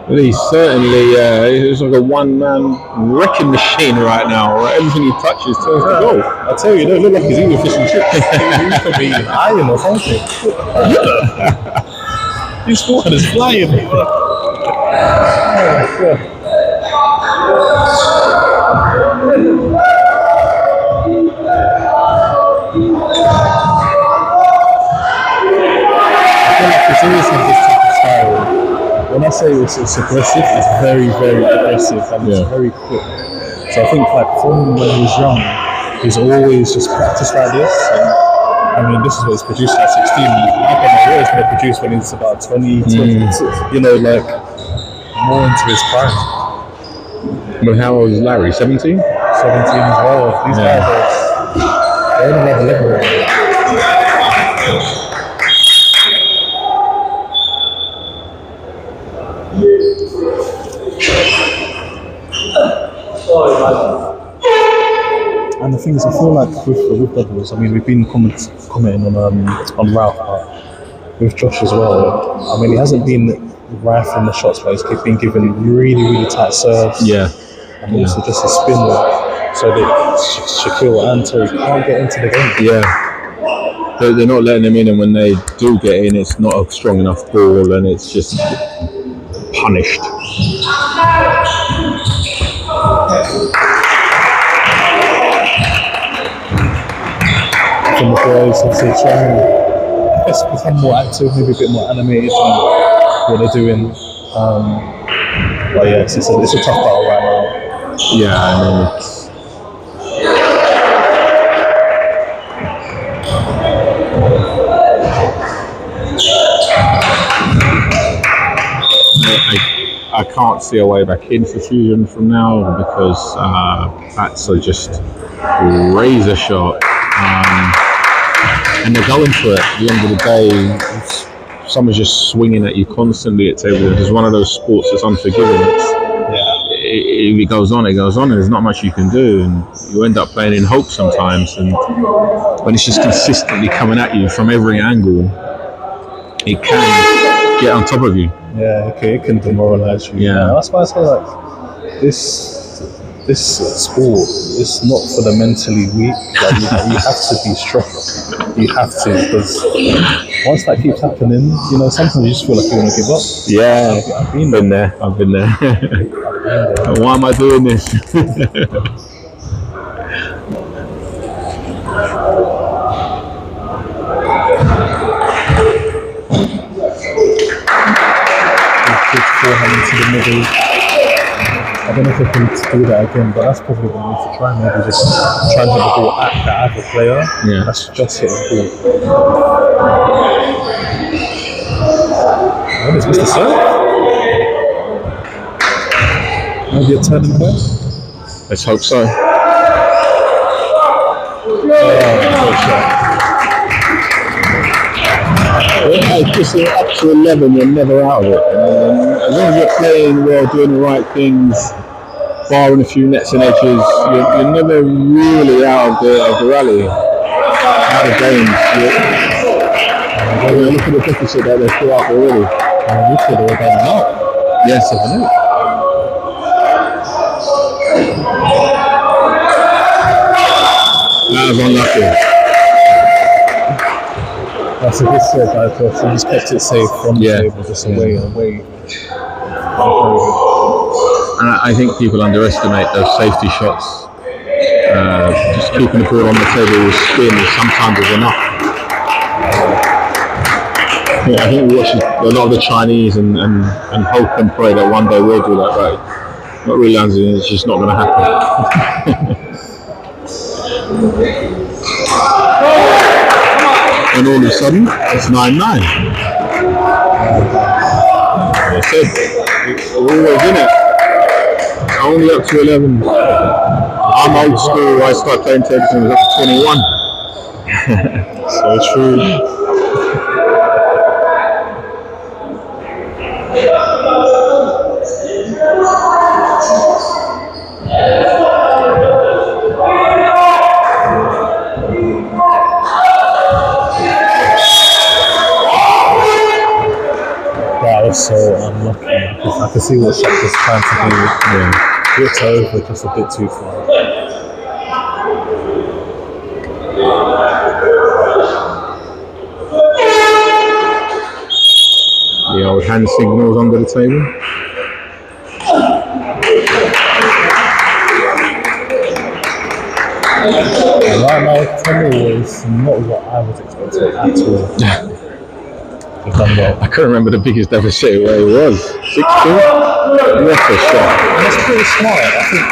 He's certainly he's like a one-man wrecking machine right now. Everything he touches turns to gold. I tell you, it don't look like he's eating fish and chips. He's probably eating iron or something. His forehand is flying. Oh my God. I feel like it's always in this type of style. When I say it's aggressive, it's very, very aggressive and it's very quick. So I think like from when he was young, he's always just practiced like this. And, I mean, this is what he's produced at 16. I don't know what he's going to produce when he's about 20, 22, like more into his prime. But how old is Larry? 17? 17 as well. These guys they're on another level. And the thing is, I feel like with doubles, I mean, we've been commenting on Ralph, but with Josh as well. I mean, he hasn't been rifling the shots, but he's been given really, really tight serves. Yeah. And also just a spin, so that Shaquille and Terry can't get into the game. Yeah. They're not letting them in, and when they do get in, it's not a strong enough ball, and it's just punished. From the boys, obviously trying to become more active, maybe a bit more animated in what they're doing. But yeah, it's a tough battle right now. Yeah, I mean, I can't see a way back in for Fusion from now because bats are just razor sharp. And they're going for it. At the end of the day, someone's just swinging at you constantly at table tennis. It's one of those sports that's unforgiving. if it goes on, it goes on, and there's not much you can do, and you end up playing in hope sometimes. And when it's just consistently coming at you from every angle, it can get on top of you. Yeah, okay, it can demoralise you. Yeah. That's why I say like this sport is not for the mentally weak. Like you have to be strong. You have to, because once that keeps happening, sometimes you just feel like you want to give up. Yeah, I've been there. I've been there. Why am I doing this? Good forehand into the middle. I don't know if I can do that again, but that's probably what I need to try. Maybe just try and hit the ball at the other player. Yeah. That's just hitting the ball. What is Mr. Sir? Maybe a turning point? Let's hope so. It's just up to 11, you're never out of it. As long as you're playing well, doing the right things, barring a few nets and edges, you're never really out of the rally, out of games. Look at the deficit that they've put up already. We thought they were going out. Yes, 7-8. That was unlucky. That's a good set, I thought. He just kept it safe from the table, just away. And I think people underestimate those safety shots. Just keeping the ball on the table with spin sometimes is enough. Yeah, I think we watch a lot of the Chinese and hope and pray that one day we'll do that, but not realizing it's just not going to happen. And all of a sudden, it's 9-9. Like I said, it's always in it. It's only up to 11. I'm old school. I started playing table tennis when I was up to 21. So true. That was so unlucky. I can see what Shaq was trying to do. It's over just a bit too far. The old hand signals under the table. And right now, Tommy was not what I was expecting at all. He's done well. I couldn't remember the biggest deficit where he was. 6-2? What a shot. And it's pretty smart. I think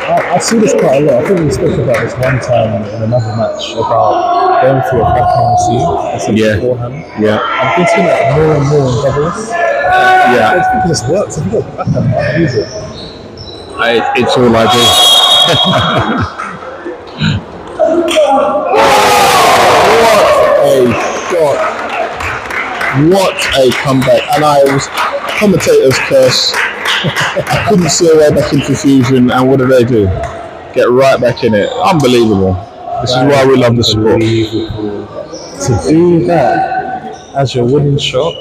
I see this quite a lot. I think we spoke about this one time in another match about going for a backhand receive instead of forehand. Yeah. I've been seeing that more and more in doubles. Yeah. It's because it works. If you've got backhand, use it. It's all I do. What a shot. What a comeback. And I was commentator's curse. I couldn't see a way back into fusion, and what do? Get right back in it. Unbelievable. This is why we love the sport. To do that as your winning shot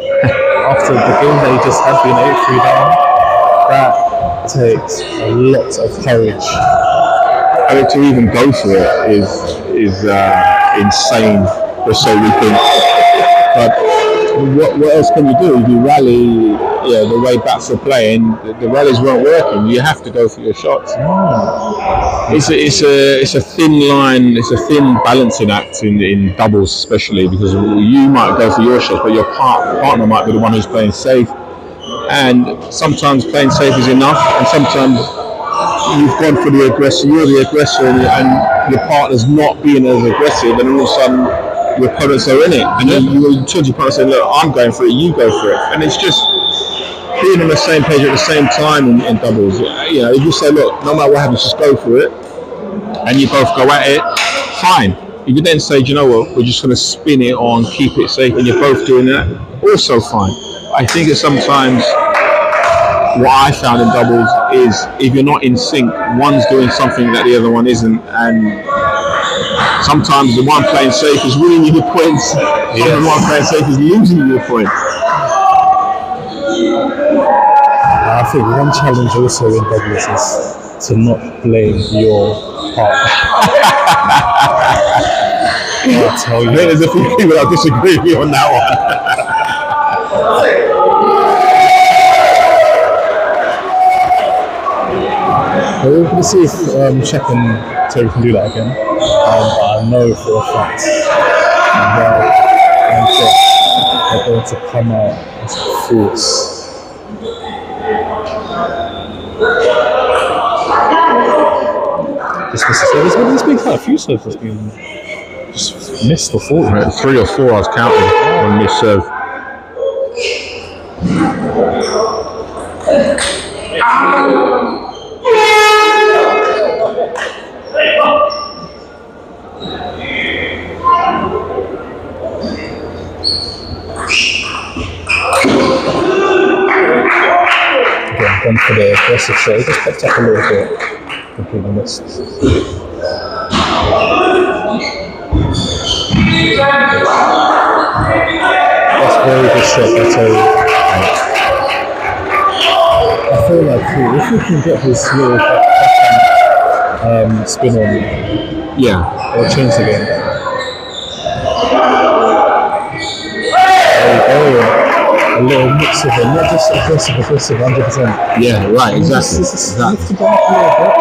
after the game that you just had being 8-3 down, that takes a lot of courage. I mean, to even go for it is insane. Or so we think. But what else can you do? You rally, the way bats are playing, the rallies weren't working. You have to go for your shots. It's a thin line. It's a thin balancing act in doubles, especially because you might go for your shots, but your partner might be the one who's playing safe. And sometimes playing safe is enough, and sometimes you've gone for the aggressor. You're the aggressor, and your partner's not being as aggressive, and all of a sudden your opponents are in it, and then you turn to your partner and say, look, I'm going for it, you go for it. And it's just being on the same page at the same time in doubles. If you say, look, no matter what happens, just go for it, and you both go at it, fine. If you then say, do you know what, we're just going to spin it on, keep it safe, and you're both doing that, also fine. I think it's sometimes what I found in doubles is if you're not in sync, one's doing something that the other one isn't, and sometimes the one playing safe is winning you the points. Sometimes the one playing safe is losing you the points. I think one challenge also in doubles is to not blame your partner. I'll tell you. There's a few people that disagree with me on that one. We're going to see if Shaq and Terry can do that again. But I know for a fact that they're going to come out as a force. There's been quite a few serves that's been just missed or faulted. Right, 3 or 4 I was counting on this serve. Again, gone for the aggressive shot. Just popped up a little bit. Completely missed. That's very good shot, I tell you. I feel like if we can get his little spin on, it'll change the game. There we go. A little mix of it, not just aggressive, 100%. Yeah, right, exactly. Just lift the bar up a little bit.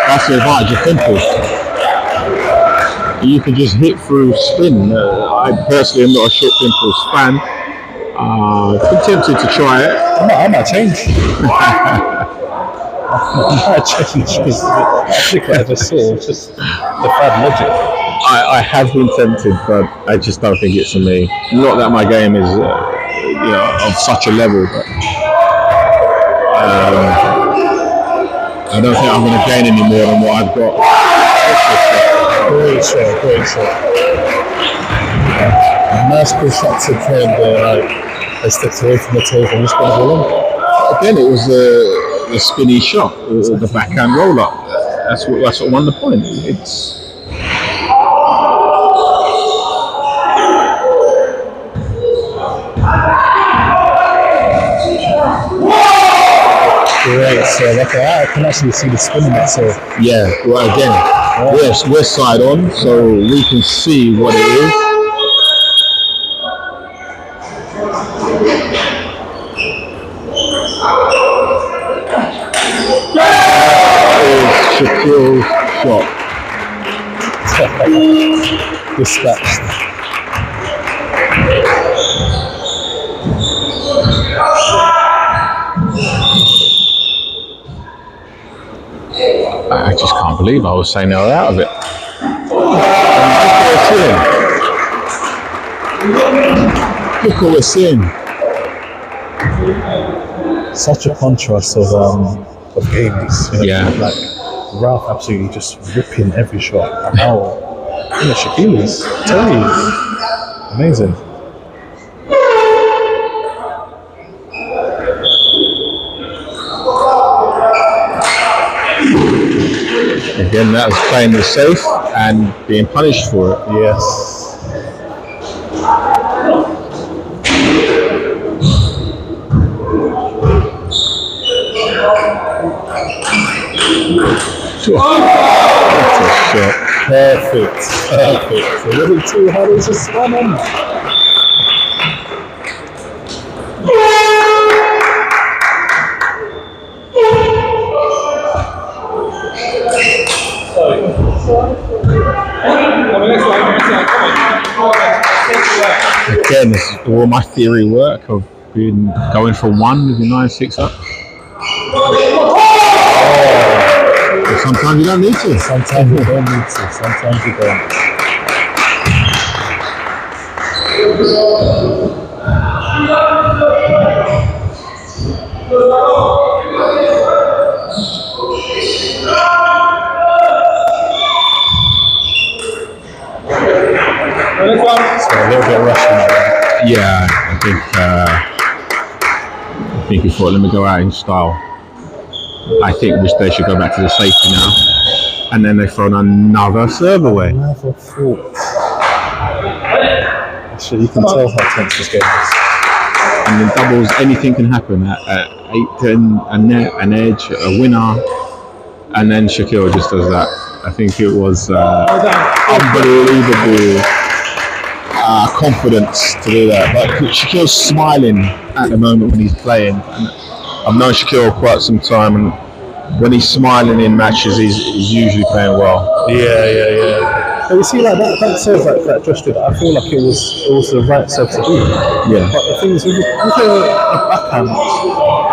That's the advantage of pimples. You can just hit through spin. I personally am not a short pimples fan. I've been tempted to try it. I might change. I might change because I think what I just saw was just the bad logic. I have been tempted, but I just don't think it's for me. Not that my game is, of such a level, but I don't think I'm going to gain any more than what I've got. Great shot. Nice push shot to play there. I stepped away from the table and just got the ball on. Again, it was the spinny shot, the backhand roll up. That's what won the point. It's great. So I can actually see the spin in that. So yeah. Well, again, we're side on, so we can see what it is. Shaquille's shot. Dispatched. I just can't believe I was saying they were out of it. Look what we're seeing. Such a contrast of games. Like Ralph absolutely just ripping every shot. And now, Shaquille is totally amazing. Again, that was playing the safe and being punished for it. Yes. That's a shot. Perfect. A little too hard, it's just one on. Again, this is all my theory work of going for one with your 9-6 up. But sometimes you don't need to. Sometimes you don't need to. Sometimes you don't. So a little bit Yeah, I think he thought, let me go out in style. I think they should go back to the safety now. And then they've thrown another serve away. Another fault. So you can tell how tense this game is. And in doubles, anything can happen. At 8-10, a net, an edge, a winner. And then Shaquille just does that. I think it was unbelievable confidence to do that. But Shaquille's smiling at the moment when he's playing. And I've known Shaquille quite some time, and when he's smiling in matches, he's usually playing well. Yeah. But you see, like that serve that Josh did, I feel like it was the right serve to do. Yeah. But the thing is, with a backhand, I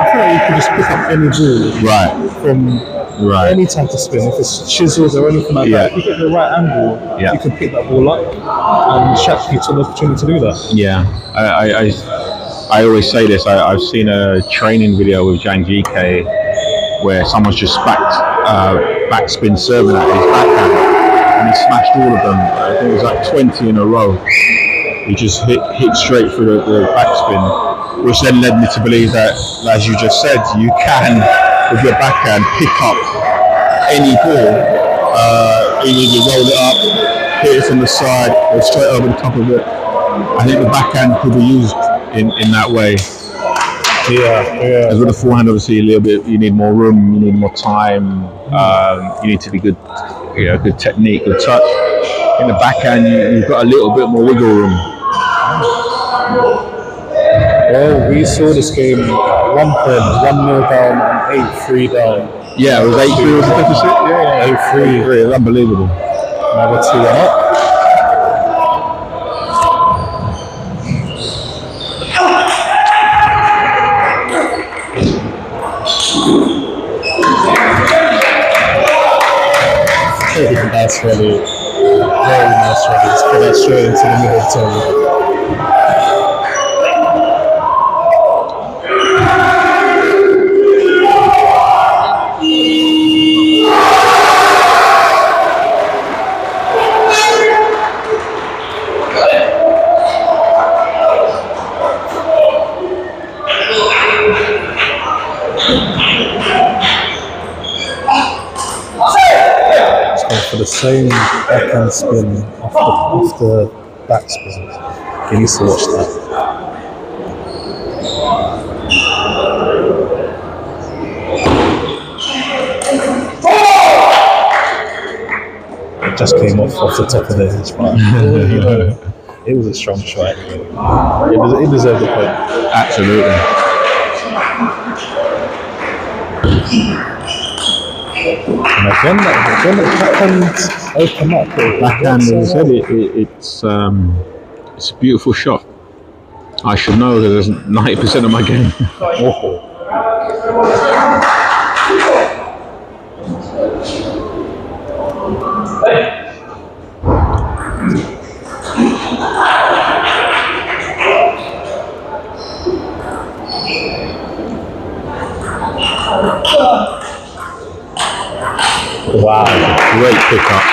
feel like you can just pick up any ball from any type of spin. If it's chisels or anything like that, if you get the right angle, you can pick that ball up. And Shaquille took the opportunity to do that. Yeah, I always say this. I've seen a training video with Jan GK where someone's just backspin serving at his backhand, and he smashed all of them. I think it was like 20 in a row. He just hit straight through the backspin, which then led me to believe that, as you just said, you can, with your backhand, pick up any ball. You need to roll it up, hit it from the side, or straight over the top of it. I think the backhand could be used in that way. Yeah. As with the forehand, obviously, a little bit. You need more room. You need more time. You need to be good. Good technique, good touch. In the backhand, you've got a little bit more wiggle room. Well, we saw this game at one point, 1-0 down and 8-3 down. Yeah, it was 8-3 was the deficit. Yeah, 8-3. It was unbelievable. Another 2-1 up. Nice rally, very nice rally. Let's put that straight into the middle of the table. For the same backhand spin off the backspin. You need to watch that. It just came off the top of the edge, but it was a strong shot. It deserved the point. Absolutely. And again, the backhand open up. Backhand, as I said, it's a beautiful shot. I should know that there's 90% of my game. Wow, great pickup.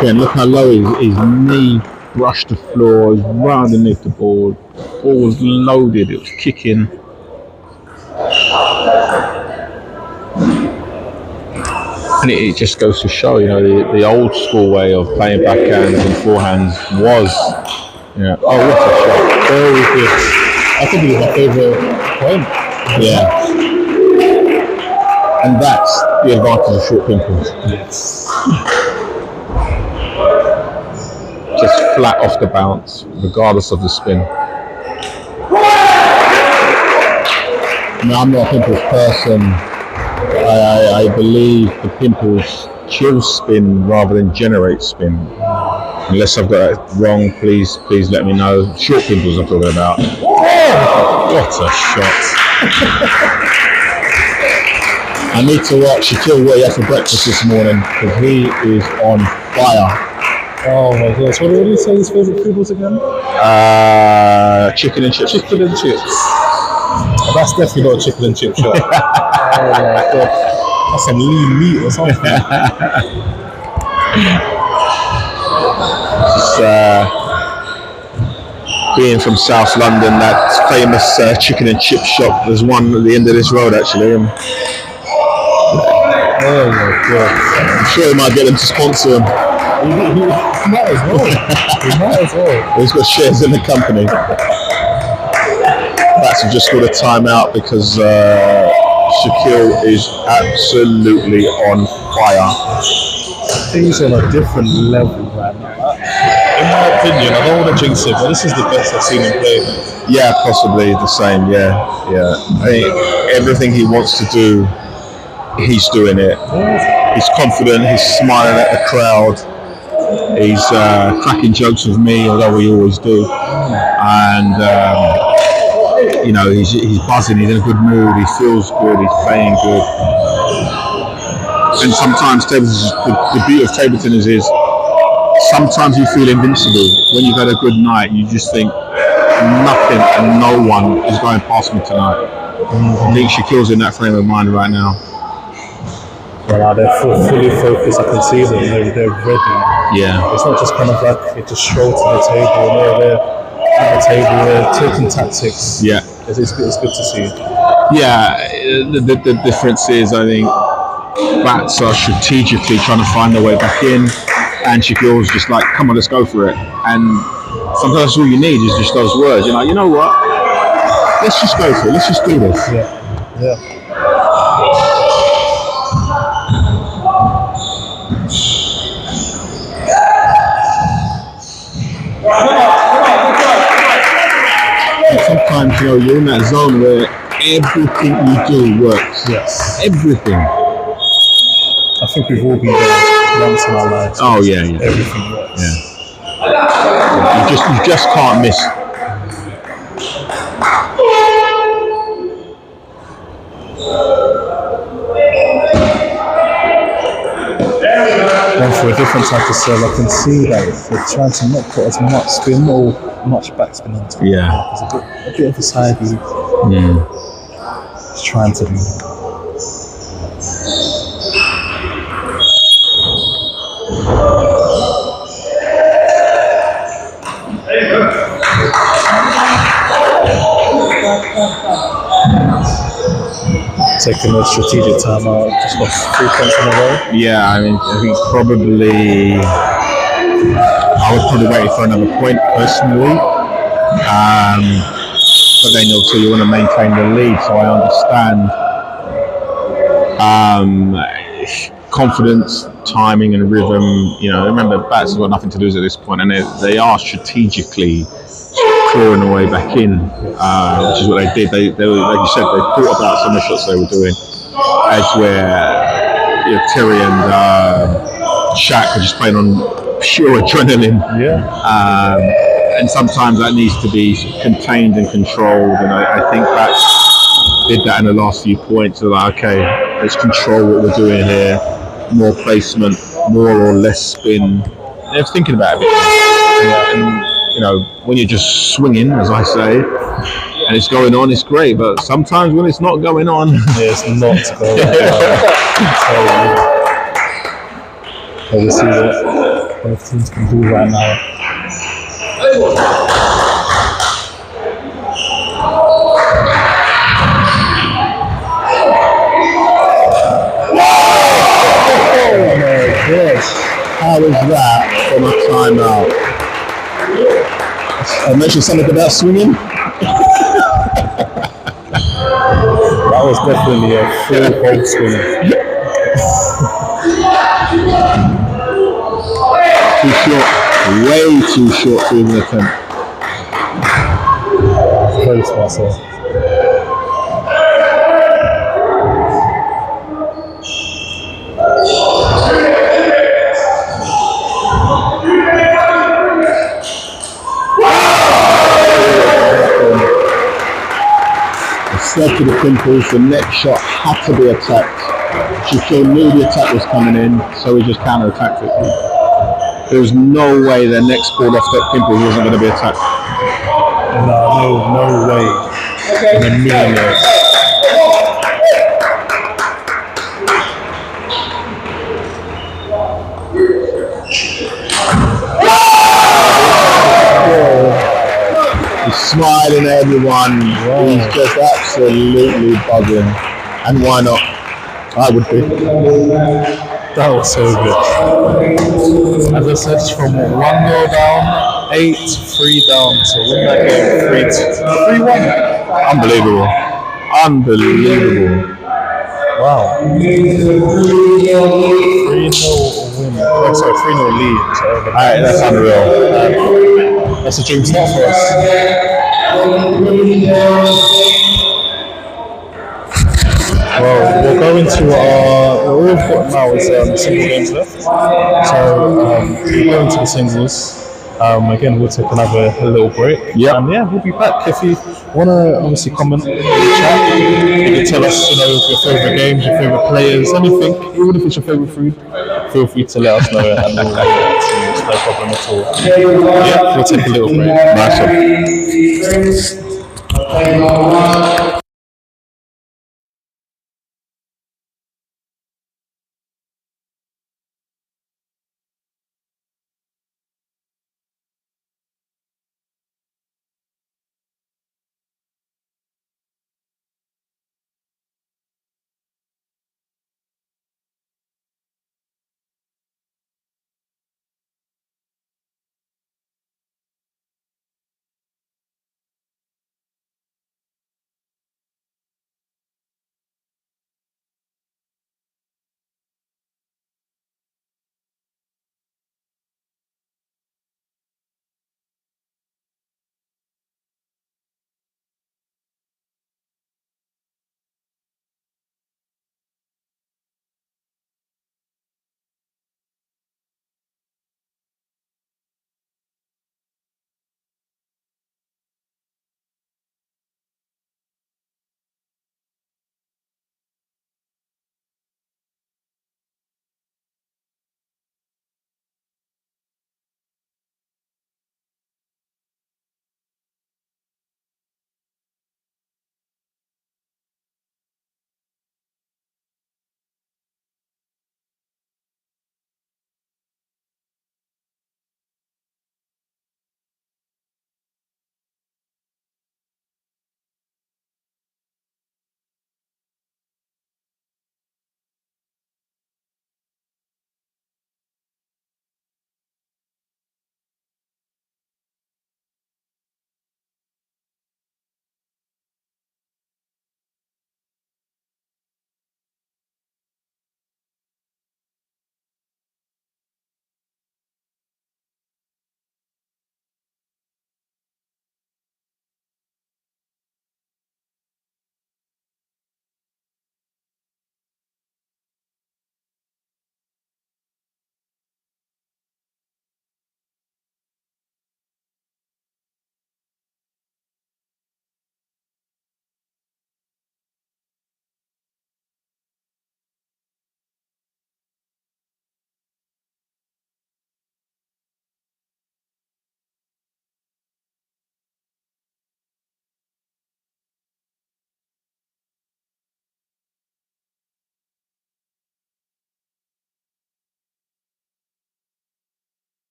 Again, look how low his knee brushed the floor, it was right underneath the board. Ball was loaded, it was kicking. And it just goes to show, the old school way of playing backhands and forehands was, oh, what a shot. very good. I think it was my favourite point. Yeah. And that's the advantage of short pimples. Yes. Just flat off the bounce, regardless of the spin. Now, I'm not a pimples person. I believe the pimples chill spin rather than generate spin. Unless I've got that wrong, please let me know. Short pimples I'm talking about. Oh, what a shot. I need to watch Shaquille what he had for breakfast this morning because he is on fire. Oh my gosh, what did he say his favourite food was again? Chicken and chips. Chicken and chips. Oh, that's definitely not a chicken and chip shot. Oh my god. That's some lean meat or something. being from South London, that famous chicken and chip shop, there's one at the end of this road actually. And Oh my god. I'm sure he might get them to sponsor him. He might as well. He might as well. He's got shares in the company. Bats have just got a timeout because Shaquille is absolutely on fire. He's on a different level right now. In my opinion, I don't want to jinx it, but this is the best I've seen him play. Yeah, possibly the same. Yeah. I think everything he wants to do, he's doing it. He's confident. He's smiling at the crowd. He's cracking jokes with me, although we always do. And he's buzzing. He's in a good mood. He feels good. He's playing good. And sometimes the beauty of table tennis is sometimes you feel invincible. When you've had a good night, you just think nothing and no one is going past me tonight. I think Shaquille's in that frame of mind right now. Well, they're fully focused. I can see them. They're ready. Yeah. It's not just kind of like they just stroll to the table. No, they're at the table. They're taking tactics. Yeah. It's good to see. Yeah. The difference is, I think, bats are strategically trying to find their way back in, and Shaquille's just like, come on, let's go for it. And sometimes all you need is just those words. You're like, you know what? Let's just go for it. Let's just do this. Yeah. Sometimes you're in that zone where everything you do works. Yes. Everything. I think we've all been there once in our lives. Oh yeah. Everything works. Yeah. You just can't miss. Going for a different type of serve, I can see that they're trying to not put as much spin or much backspin into it. Yeah. There's a bit of a side he's trying to do. Taking a strategic time out, just got 3 points in a row. Yeah, I mean, I think probably I would probably wait for another point personally. But then also you want to maintain the lead, so I understand. Confidence, timing, and rhythm. Remember, bats have got nothing to lose at this point, and they are strategically clawing their way back in, which is what they did. They were, like you said, they thought about some of the shots they were doing, as where Terry and Shaq are just playing on pure adrenaline. Yeah. And sometimes that needs to be contained and controlled, and I think bats did that in the last few points. They're like, okay, let's control what we're doing here. More placement, more or less spin. They're thinking about it. And, when you're just swinging, as I say, and it's going on, it's great. But sometimes when it's not going on, it's not going on. We'll see what both teams can do right now. Yes. How was that from a timeout? I mentioned something about swinging. That was definitely a full hold swing. Too short. Way too short to even attempt. Close myself. Said to the pimples, the next shot had to be attacked. Shaquille knew the attack was coming in, so he just counter-attacked it. There was no way the next ball off that pimple wasn't going to be attacked. No way. In a million years. smiling at everyone. He's just absolutely buzzing. And why not? I would be. That was so good. As I said, from 1-0 down, 8-3 down to win that game 3-1. Unbelievable. Unbelievable. Wow. 3-0 win. Oh, sorry, 3-0 lead. Alright, that's unreal. That's a dream start for us. Well, we'll go into all we've got now is single games left. So we'll go into the singles. Again, we'll take another little break. Yep. And yeah, we'll be back. If you want to obviously comment in the chat, you can tell us, your favourite games, your favourite players, anything, even if it's your favourite food, feel free to let us know and we'll react to it. It's no problem at all. Yeah, we'll take a little break. Nice one.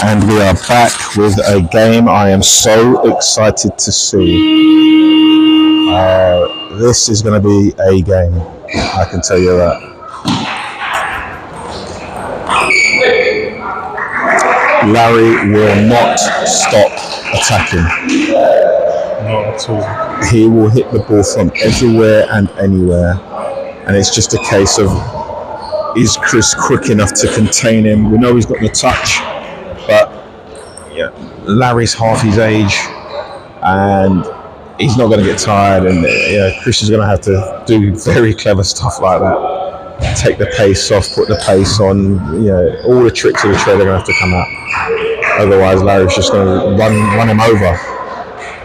And we are back with a game I am so excited to see. This is going to be a game, I can tell you that. Larry will not stop attacking. Not at all. He will hit the ball from everywhere and anywhere. And it's just a case of, is Chris quick enough to contain him? We know he's got the touch, but yeah, Larry's half his age and he's not going to get tired, and Chris is going to have to do very clever stuff like that. Take the pace off, put the pace on, all the tricks of the trade are going to have to come out. Otherwise, Larry's just going to run him over.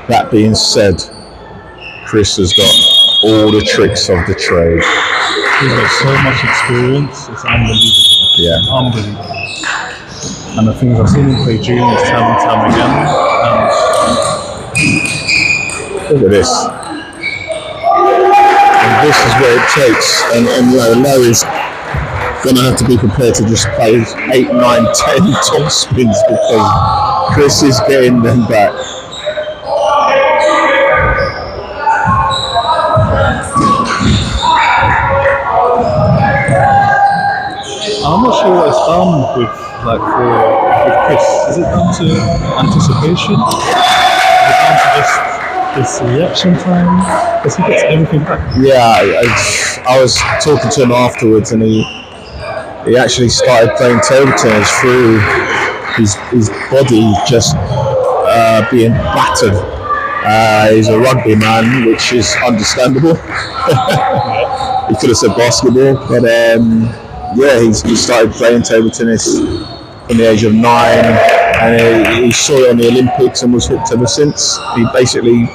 That being said, Chris has got all the tricks of the trade. He's got so much experience, it's unbelievable. Yeah. Unbelievable. And the things I've seen him play juniors time and time again. Look at this. And this is what it takes. And Larry's going to have to be prepared to just play 8, 9, 10 top spins because Chris is getting them back. I'm not sure what it's done with Chris. Is it down to anticipation? Is it down to just his reaction time? Because he gets everything back. Yeah, I was talking to him afterwards, and he actually started playing table tennis through his body just being battered. He's a rugby man, which is understandable. He could have said basketball, but he started playing table tennis from the age of 9, and he saw it on the Olympics and was hooked ever since. He basically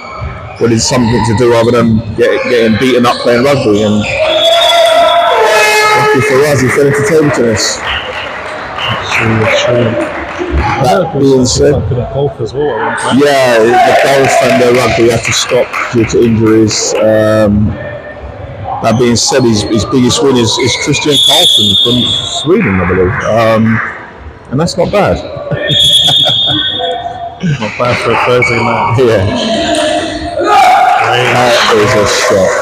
wanted something to do other than getting beaten up playing rugby, and lucky for us, he fell into table tennis. True. That being said, golf as well. yeah, the golf and the rugby had to stop due to injuries. That being said, his biggest win is Christian Carlson from Sweden, I believe. And that's not bad. Not bad for a Thursday night. Yeah. That is a shot.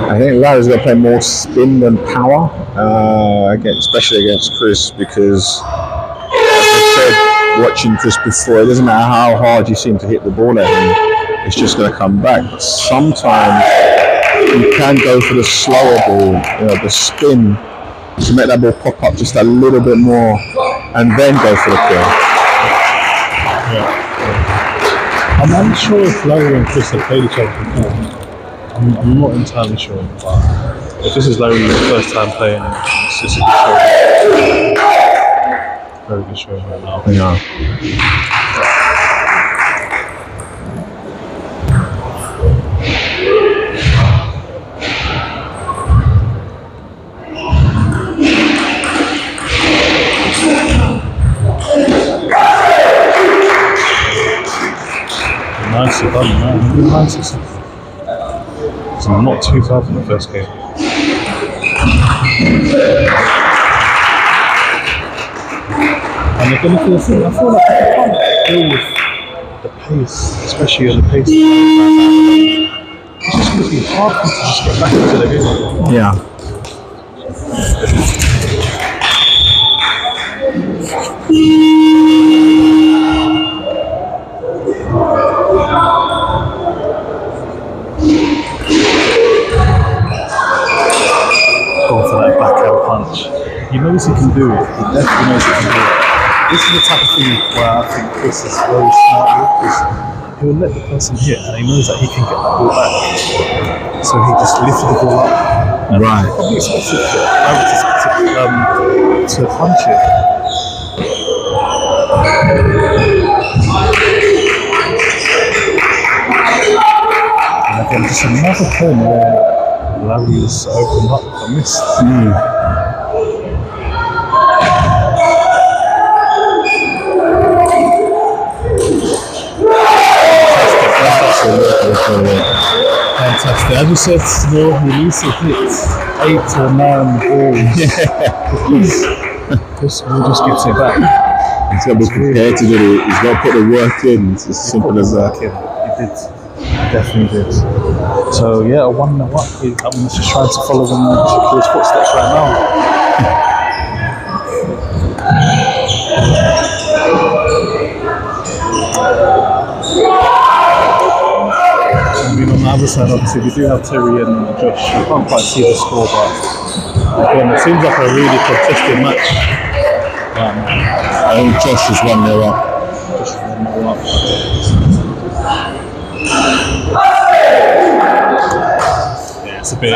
I think Larry's going to play more spin than power, especially against Chris, because, as I said, watching Chris before, it doesn't matter how hard you seem to hit the ball at him, it's just going to come back. But sometimes you can go for the slower ball, the spin, to make that ball pop up just a little bit more, and then go for the kill. Yeah. I'm unsure if Larry and Chris have played each other before. I'm not entirely sure, but if this is Larry's first time playing, it's just a good show. Very good show right now. Yeah. Nicely done, man. Nicely done. So not too far from the first game. And if anything, I feel like I can't deal with the pace, especially on the pace. It's just going to be hard for me to just get back into the game. Yeah. Going for that backhand punch. He knows he can do it. He definitely knows he can do it. This is the type of thing where I think Chris is very smart with, because he will let the person hit and he knows that he can get that ball back. So he just lifted the ball up. Right. Probably expected to punch it. And again, just another point where Larry is opened up got missed. Fantastic. As you said, still release a hit, 8 or 9 balls. We'll just gets it back. He's got to be prepared to do it. He's got to put the work in. It's as simple as that. He did. He definitely did. So yeah, a 1-0 up. I'm just trying to follow in Shaquille's footsteps right now. I mean, on the other side, obviously, we do have Terry and Josh. I can't quite see the score, but again, it seems like a really contested match. I think Josh is 1-0 up. Just 1-0 up. Yeah, it's a bit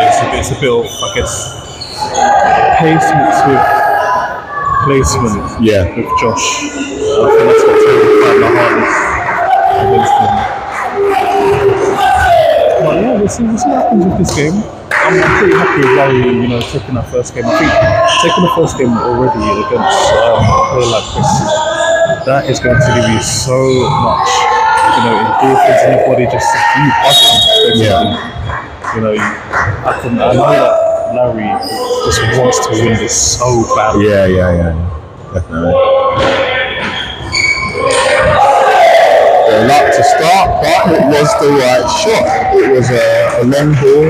of, I guess, pace mixed with placement. Yeah. With Josh. I think that's what Terry found the hardest against him. But yeah, we'll see what happens with this game. I'm pretty happy with Larry, taking that first game. I think taking the first game already against a player like Chris, that is going to give you so much, endorphins in your body, just you buzzing. Yeah. I know that Larry just wants to win this so badly. Yeah. Definitely. Luck to start, but it was the right shot. It was a long ball,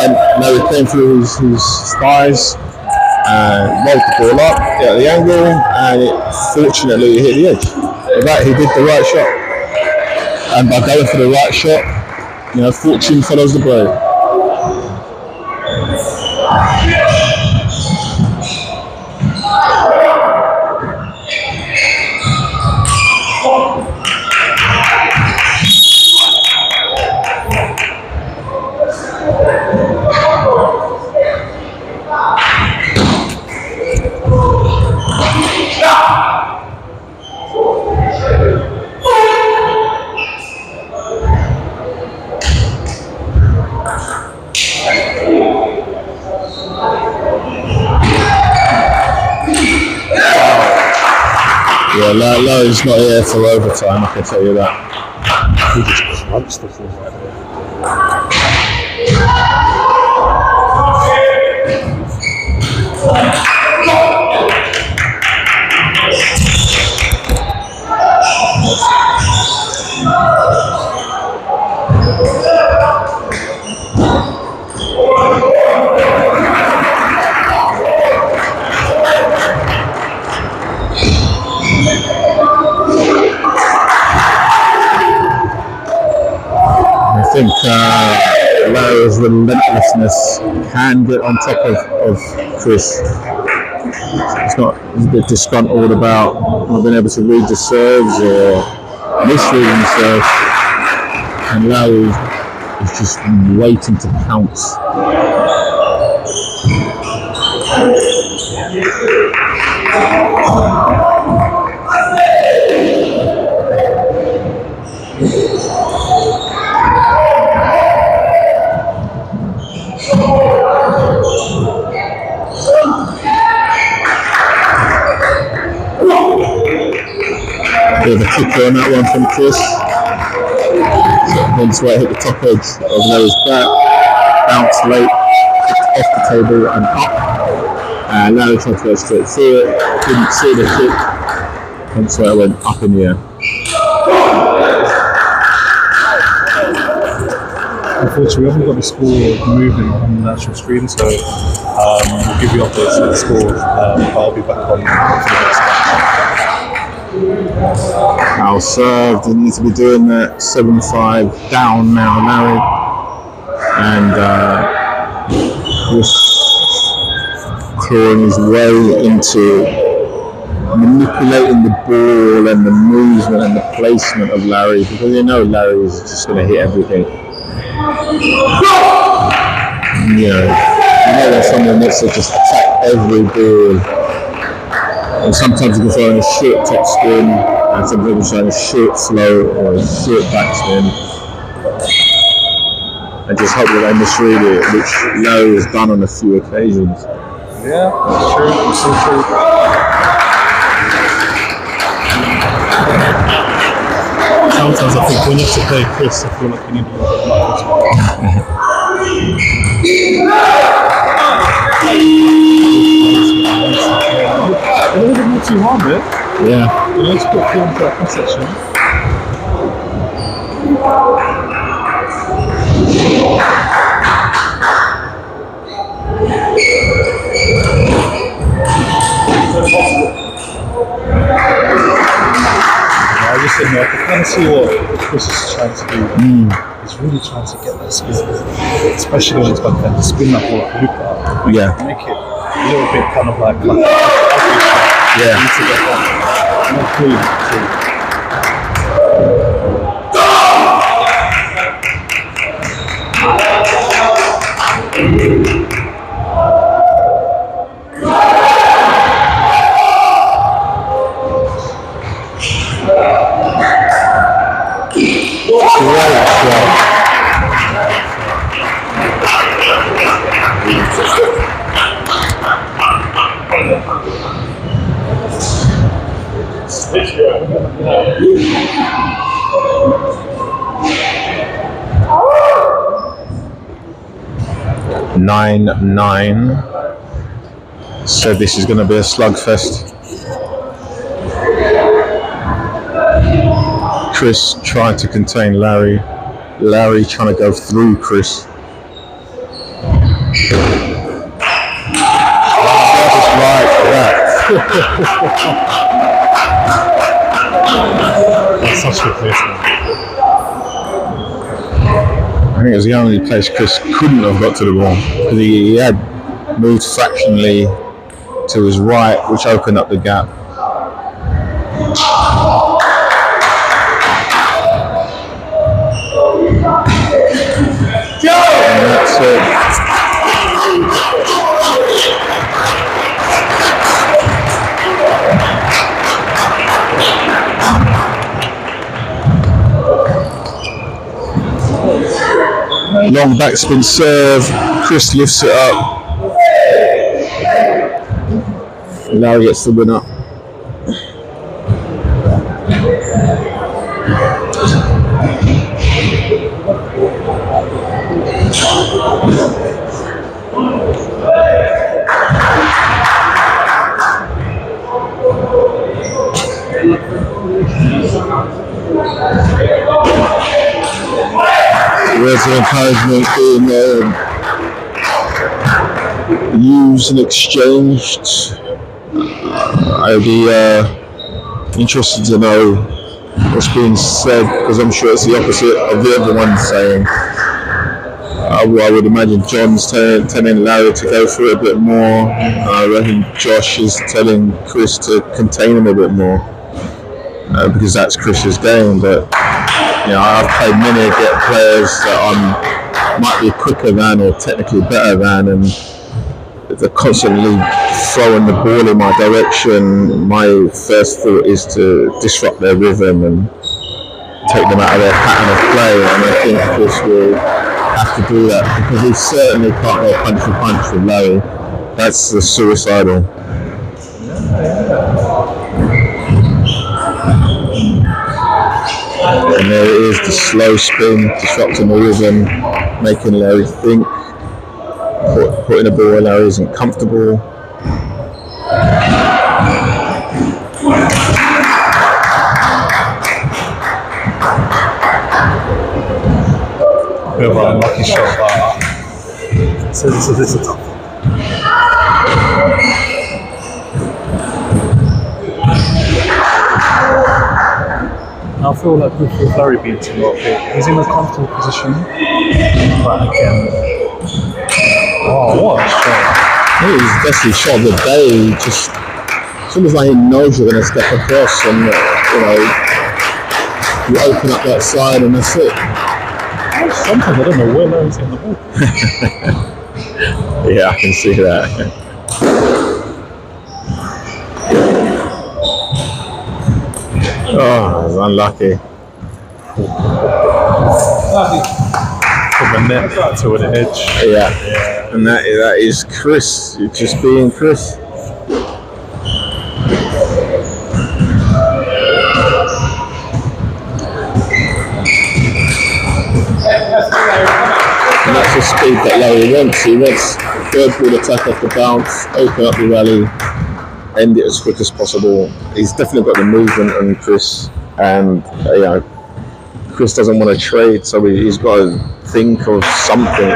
and now he came through his thighs and rolled the ball up at the angle, and fortunately hit the edge. But that he did the right shot, and by going for the right shot, fortune follows the brave. Yeah, Larry's not here for overtime, I can tell you that. He just crunched the ball right there. I think Larry's relentlessness can get on top of Chris. He's a bit disgruntled about not being able to read the serves or misreading the serves, and Larry is just waiting to pounce. Bit of a kicker on that one from Chris. Hence why it hit the top edge of Larry's back, bounced late, off the table and up. And Larry tried to go straight through it, didn't see the kick, hence why it went up in the air. Unfortunately, we haven't got the score moving on the actual screen, so we'll give you updates on the score, but I'll be back on for the next match. Foul serve, didn't need to be doing that. 7-5 down now, Larry. And just clawing his way into manipulating the ball and the movement and the placement of Larry, because Larry is just going to hit everything. That someone needs to just attack every ball. And sometimes you can throw in a short top spin, and sometimes you can throw in a short float or a short backspin. and just hope that they misread it, which Larry has done on a few occasions. Yeah, that's true. That's so true. Sometimes I think when you have to play Chris, I feel like you need a little bit of luck as well. A little bit more too hard, man. Yeah. You know, it's put through into that cross section. I just said, no, I can kind of see what Chris is trying to do. He's really trying to get that spin, especially when it's got that spin that ball, loop it up, Yeah. make it a little bit kind of like Yeah. to get that. Not clean. Nine. So this is going to be a slugfest. Chris trying to contain Larry. Larry trying to go through Chris. Just like that. That's such a placement. I think it was the only place Chris couldn't have got to the ball because he had moved fractionally to his right, which opened up the gap. And that's it. Long backspin serve. Chris lifts it up. Larry gets the winner. Words of encouragement being used and exchanged. I'll be interested to know what's being said because I'm sure it's the opposite of the other one saying. I would imagine John's telling Larry to go for it a bit more. I reckon Josh is telling Chris to contain him a bit more because that's Chris's game. But you know, I've played many get players that might be quicker than or technically better than, and they're constantly throwing the ball in my direction. My first thought is to disrupt their rhythm and take them out of their pattern of play, and I think Chris will have to do that because he certainly can't go punch for punch with Larry. That's the suicidal. And there it is, the slow spin, disrupting the rhythm, making Larry think, putting the ball where Larry isn't comfortable. Bit of an unlucky shot, but so this is a tough one. I feel like with Larry being too low, he's in a comfortable position, but again, oh, what a shot. He's definitely shot of the day. Just as soon as he knows you're going to step across and you open up that side and that's it. Sometimes I don't know where Larry's in the ball. Yeah, I can see that. Oh, I was unlucky. from a net to an edge. Yeah. And that is Chris. You're just being Chris. And that's the speed that Larry wants. He wants third ball attack off the bounce, open up the rally, end it as quick as possible. He's definitely got the movement on Chris, and Chris doesn't want to trade, so he's got to think of something.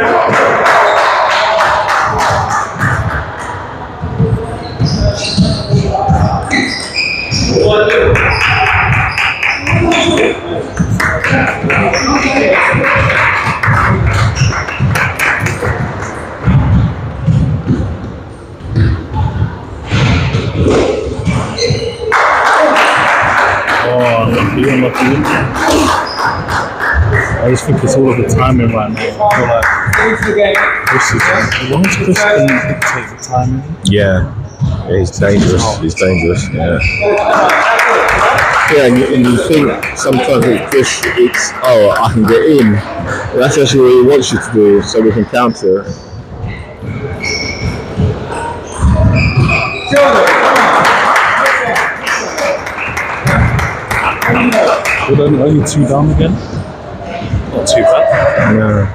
I just think it's all of the timing right now. I feel like Chris is, as long as Chris can dictate the timing. Yeah, he's dangerous. He's dangerous. Yeah. Yeah, and you think sometimes with Chris, it's I can get in. But that's actually what he wants you to do, so we can counter. We're only 2 down again. Not too bad. No.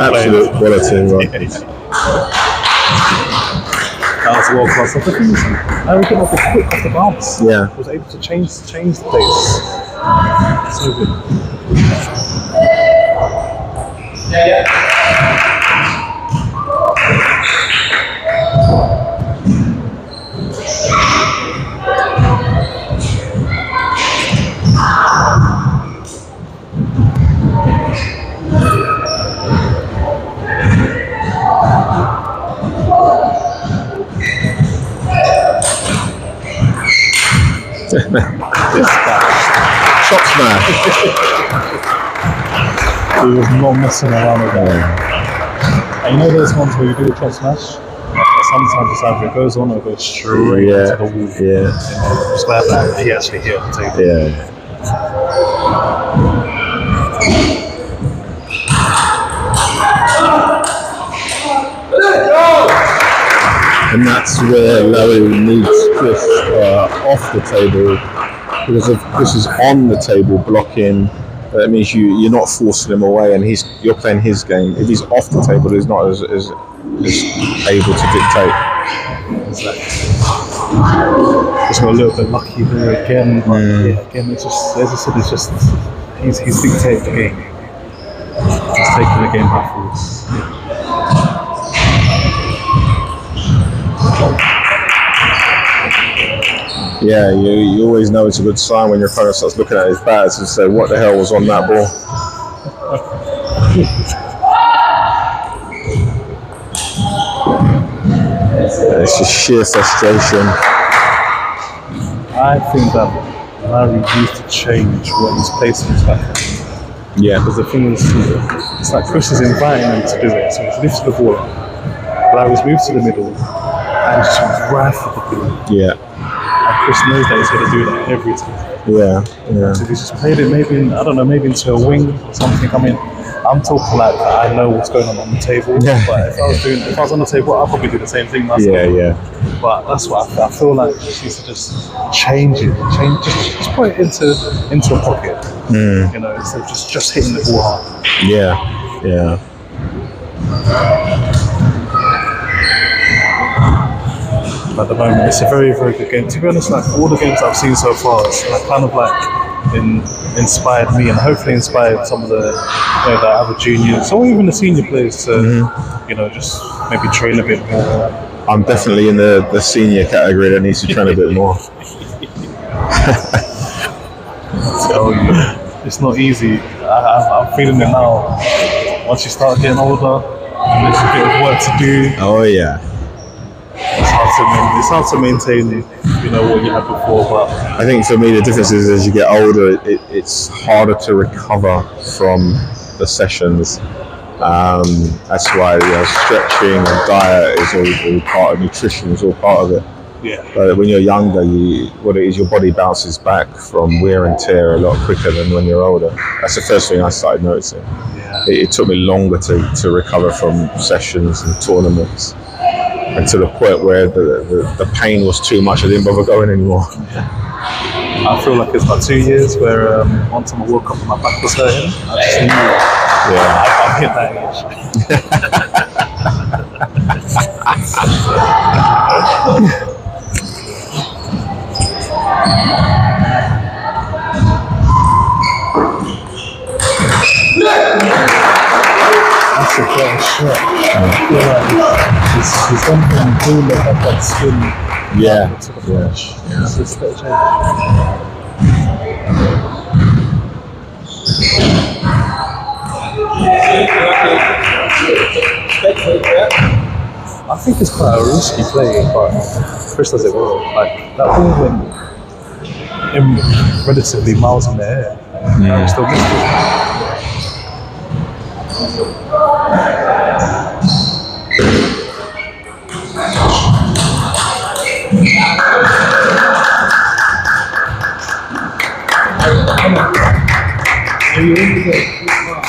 Absolute quality, right? That was world class. I think we got off the quick off the bounce. Yeah. Was able to change the pace. So good. Shot smash. He was not messing around with that. And you know those ones where you do a chop smash? Sometimes it's either it goes on or it goes straight into the wall. Yeah. Just glad that he actually hit the table. Yeah. And that's where Larry needs Chris off the table, because if Chris is on the table blocking, that means you're not forcing him away, and you're playing his game. If he's off the table, he's not as able to dictate. Exactly. Just got a little bit lucky there again, but again, it's just, as I said, it's just he's dictated the game. He's taking the game backwards. Yeah, you always know it's a good sign when your opponent starts looking at his bats and say, what the hell was on that ball? It's just sheer frustration. I think that Larry needs to change what his placement is like. Yeah. Because the thing is, it's like Chris is inviting him to do it, so he's lifted the ball up. Larry's moved to the middle and just rifled the ball. Yeah. Chris knows that he's going to do that every time. Yeah. So he's just played it maybe into a wing or something. I mean, I'm talking like I know what's going on the table. Yeah. But if I was on the table, I'd probably do the same thing myself. Yeah. But that's what I feel like he needs to just change it. Just put it into a pocket. You know, instead of just hitting the ball hard. Yeah. At the moment, it's a very, very good game. To be honest, like all the games I've seen so far, it's like kind of like inspired me, and hopefully inspired some of the other juniors or even the senior players to just maybe train a bit more. I'm definitely in the senior category that needs to train a bit more. I tell you, it's not easy. I'm feeling it now. Once you start getting older, there's a bit of work to do. Oh yeah. It's hard to maintain, what you had before. But I think for me the difference is as you get older, it's harder to recover from the sessions. That's why stretching and diet is all part of nutrition. Is all part of it. Yeah. But when you're younger, what it is, your body bounces back from wear and tear a lot quicker than when you're older. That's the first thing I started noticing. Yeah. It took me longer to recover from sessions and tournaments, and to the point where the pain was too much. I didn't bother going anymore. I feel like it's about 2 years where one time I woke up and my back was hurting. I just knew I'm hit that age. That's a fair shot. I feel like he's done from doing that skin. Yeah. To the flesh. It's a bit of change. I think it's quite a risky play, but Chris does it well. Like that ball went in relatively miles in the air. And he still missed it.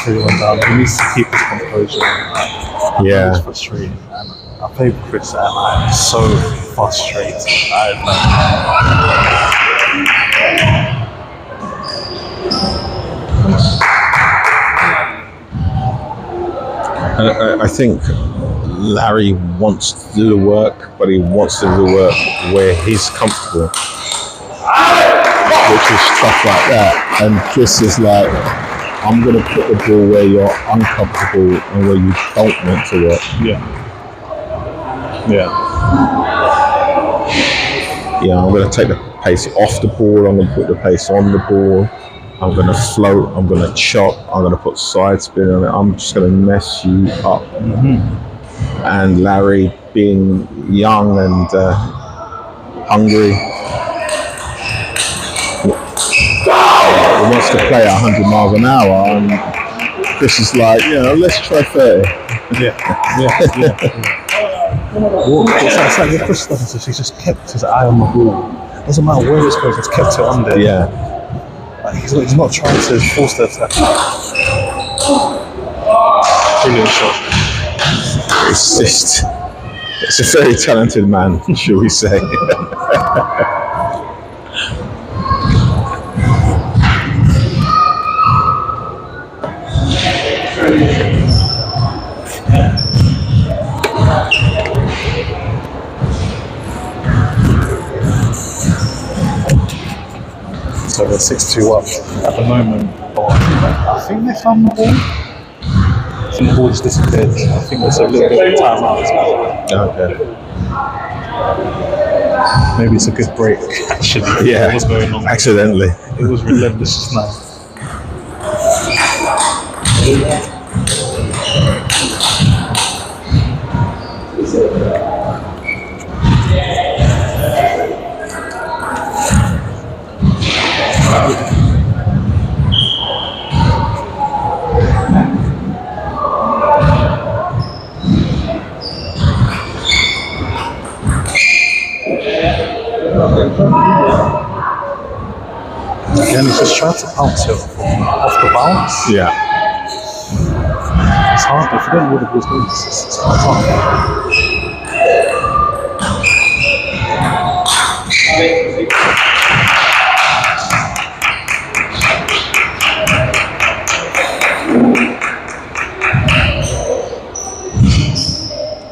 Everyone down. He needs to keep his composure. Yeah. It's frustrating. And I played with Chris and I'm so frustrated. I think Larry wants to do the work, but he wants to do the work where he's comfortable, which is stuff like that. And Chris is like, I'm going to put the ball where you're uncomfortable and where you don't want to work. Yeah. Yeah. I'm going to take the pace off the ball. I'm going to put the pace on the ball. I'm going to float. I'm going to chop. I'm going to put side spin on it. I'm just going to mess you up. And Larry, being young and hungry, he wants to play at 100 miles an hour, and Chris is like, let's try 30. It's like what Chris does is he just kept his eye on the ball. Doesn't matter where it's going, he's kept it on there. Yeah. Like he's not trying to force the attack. Brilliant shot. It's a very talented man, shall we say. So they're 6-2 up at the moment. But I think they found the ball. I think the ball just disappeared. I think there's a little bit of timeout as well. Okay. Maybe it's a good break, actually. Yeah. What's going on? Accidentally. It was relentless just now. Again, he's just trying to bounce it off the bounce. Yeah. It's hard. If you don't know what the ball's doing, it's hard.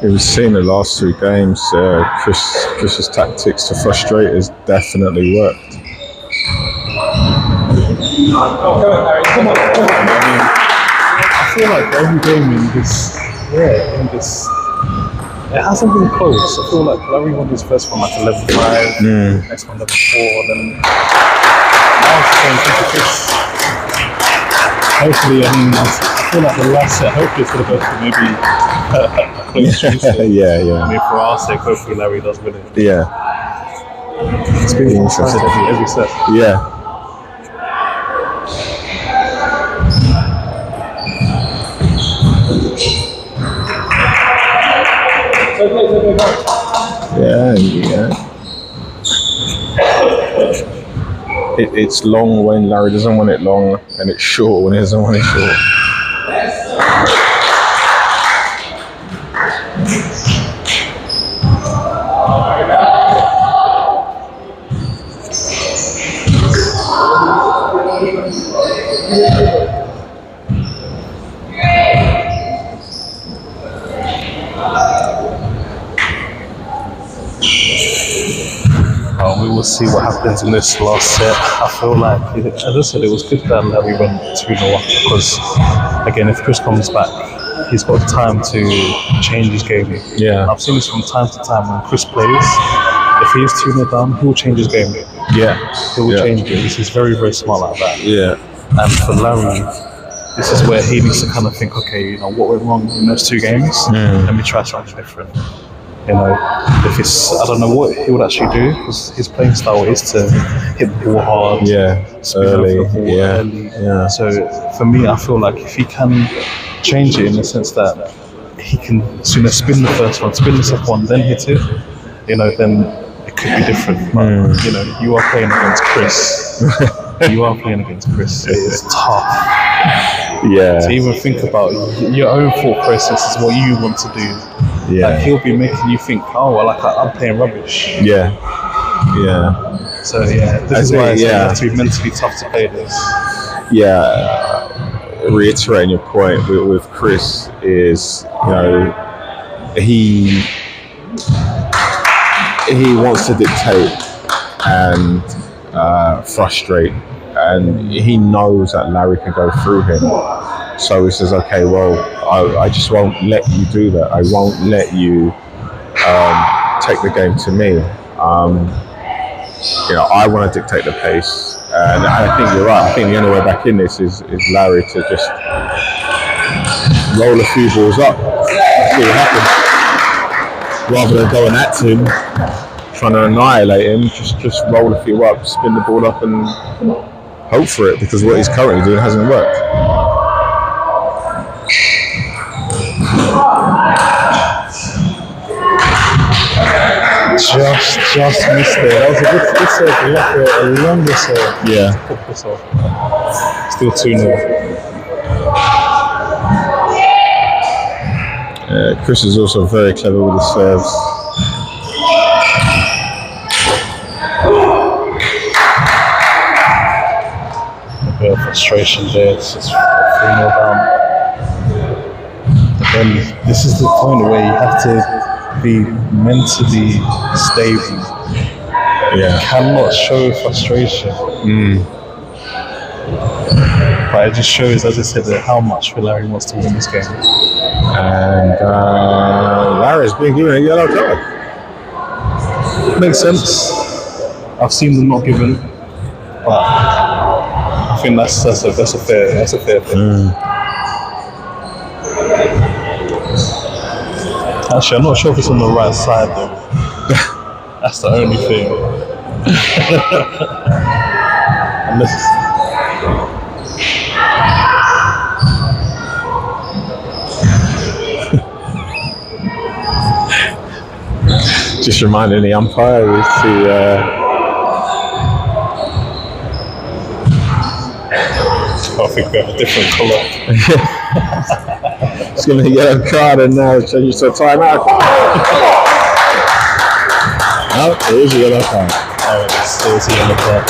We've seen the last 2 games. Chris's tactics to frustrate has definitely worked. I feel like every game in this, it hasn't been close. I feel like Larry won his first one like 11-5, next one 11-4, then now it's going to this. Hopefully, I feel like the last set, hopefully it's going to go for maybe a close race. Yeah. I mean, for our sake, hopefully Larry does win it. Yeah. It's been interesting every set. Yeah. Yeah. It's long when Larry doesn't want it long, and it's short when he doesn't want it short. We will see what happens in this last set. I feel like, as I said, it was good that we went 2-0 up because, again, if Chris comes back, he's got time to change his game. Yeah. I've seen this from time to time when Chris plays. If he's 2-0 down, he'll change his game. Yeah. He'll change it. He's very, very smart like that. Yeah. And for Larry, this is where he needs to kind of think, okay, what went wrong in those 2 games? Let me try something different. If it's, I don't know what he would actually do because his playing style is to hit the ball hard, early. early. So for me, I feel like if he can change it in the sense that he can sooner spin the first one, spin the second one, then hit it, then it could be different. But you are playing against Chris. It is tough. Yeah. To even think about your own thought process is what you want to do. Yeah. Like he'll be making you think, I'm playing rubbish. Yeah. So this is why you have to be mentally tough to play this. Yeah. Reiterating your point with Chris is, he wants to dictate and frustrate, and he knows that Larry can go through him. So he says, okay, well, I just won't let you do that. I won't let you take the game to me. I want to dictate the pace. And I think you're right. I think the only way back in this is Larry to just roll a few balls up, see what happens. Rather than going at him, trying to annihilate him, just roll a few up, spin the ball up and hope for it, because what he's currently doing hasn't worked. Just missed it. That was a good serve. Like a longer serve. Yeah. To put this off. Still 2-0. Chris is also very clever with his serves. A bit of frustration there. It's just 3-0 down. But then this is the point where you have to be mentally stable. Yeah. You cannot show frustration. But it just shows, as I said, how much Larry wants to win this game. And Larry's being given a yellow card. Makes sense. I've seen them not given, but I think that's a fair thing. Actually, I'm not sure if it's on the right side though. That's the only thing. Just reminding the umpire to I think we have a different colour. it's going to be a yellow card and now change to a timeout. Oh, it is a yellow card. Oh, it's a yellow card.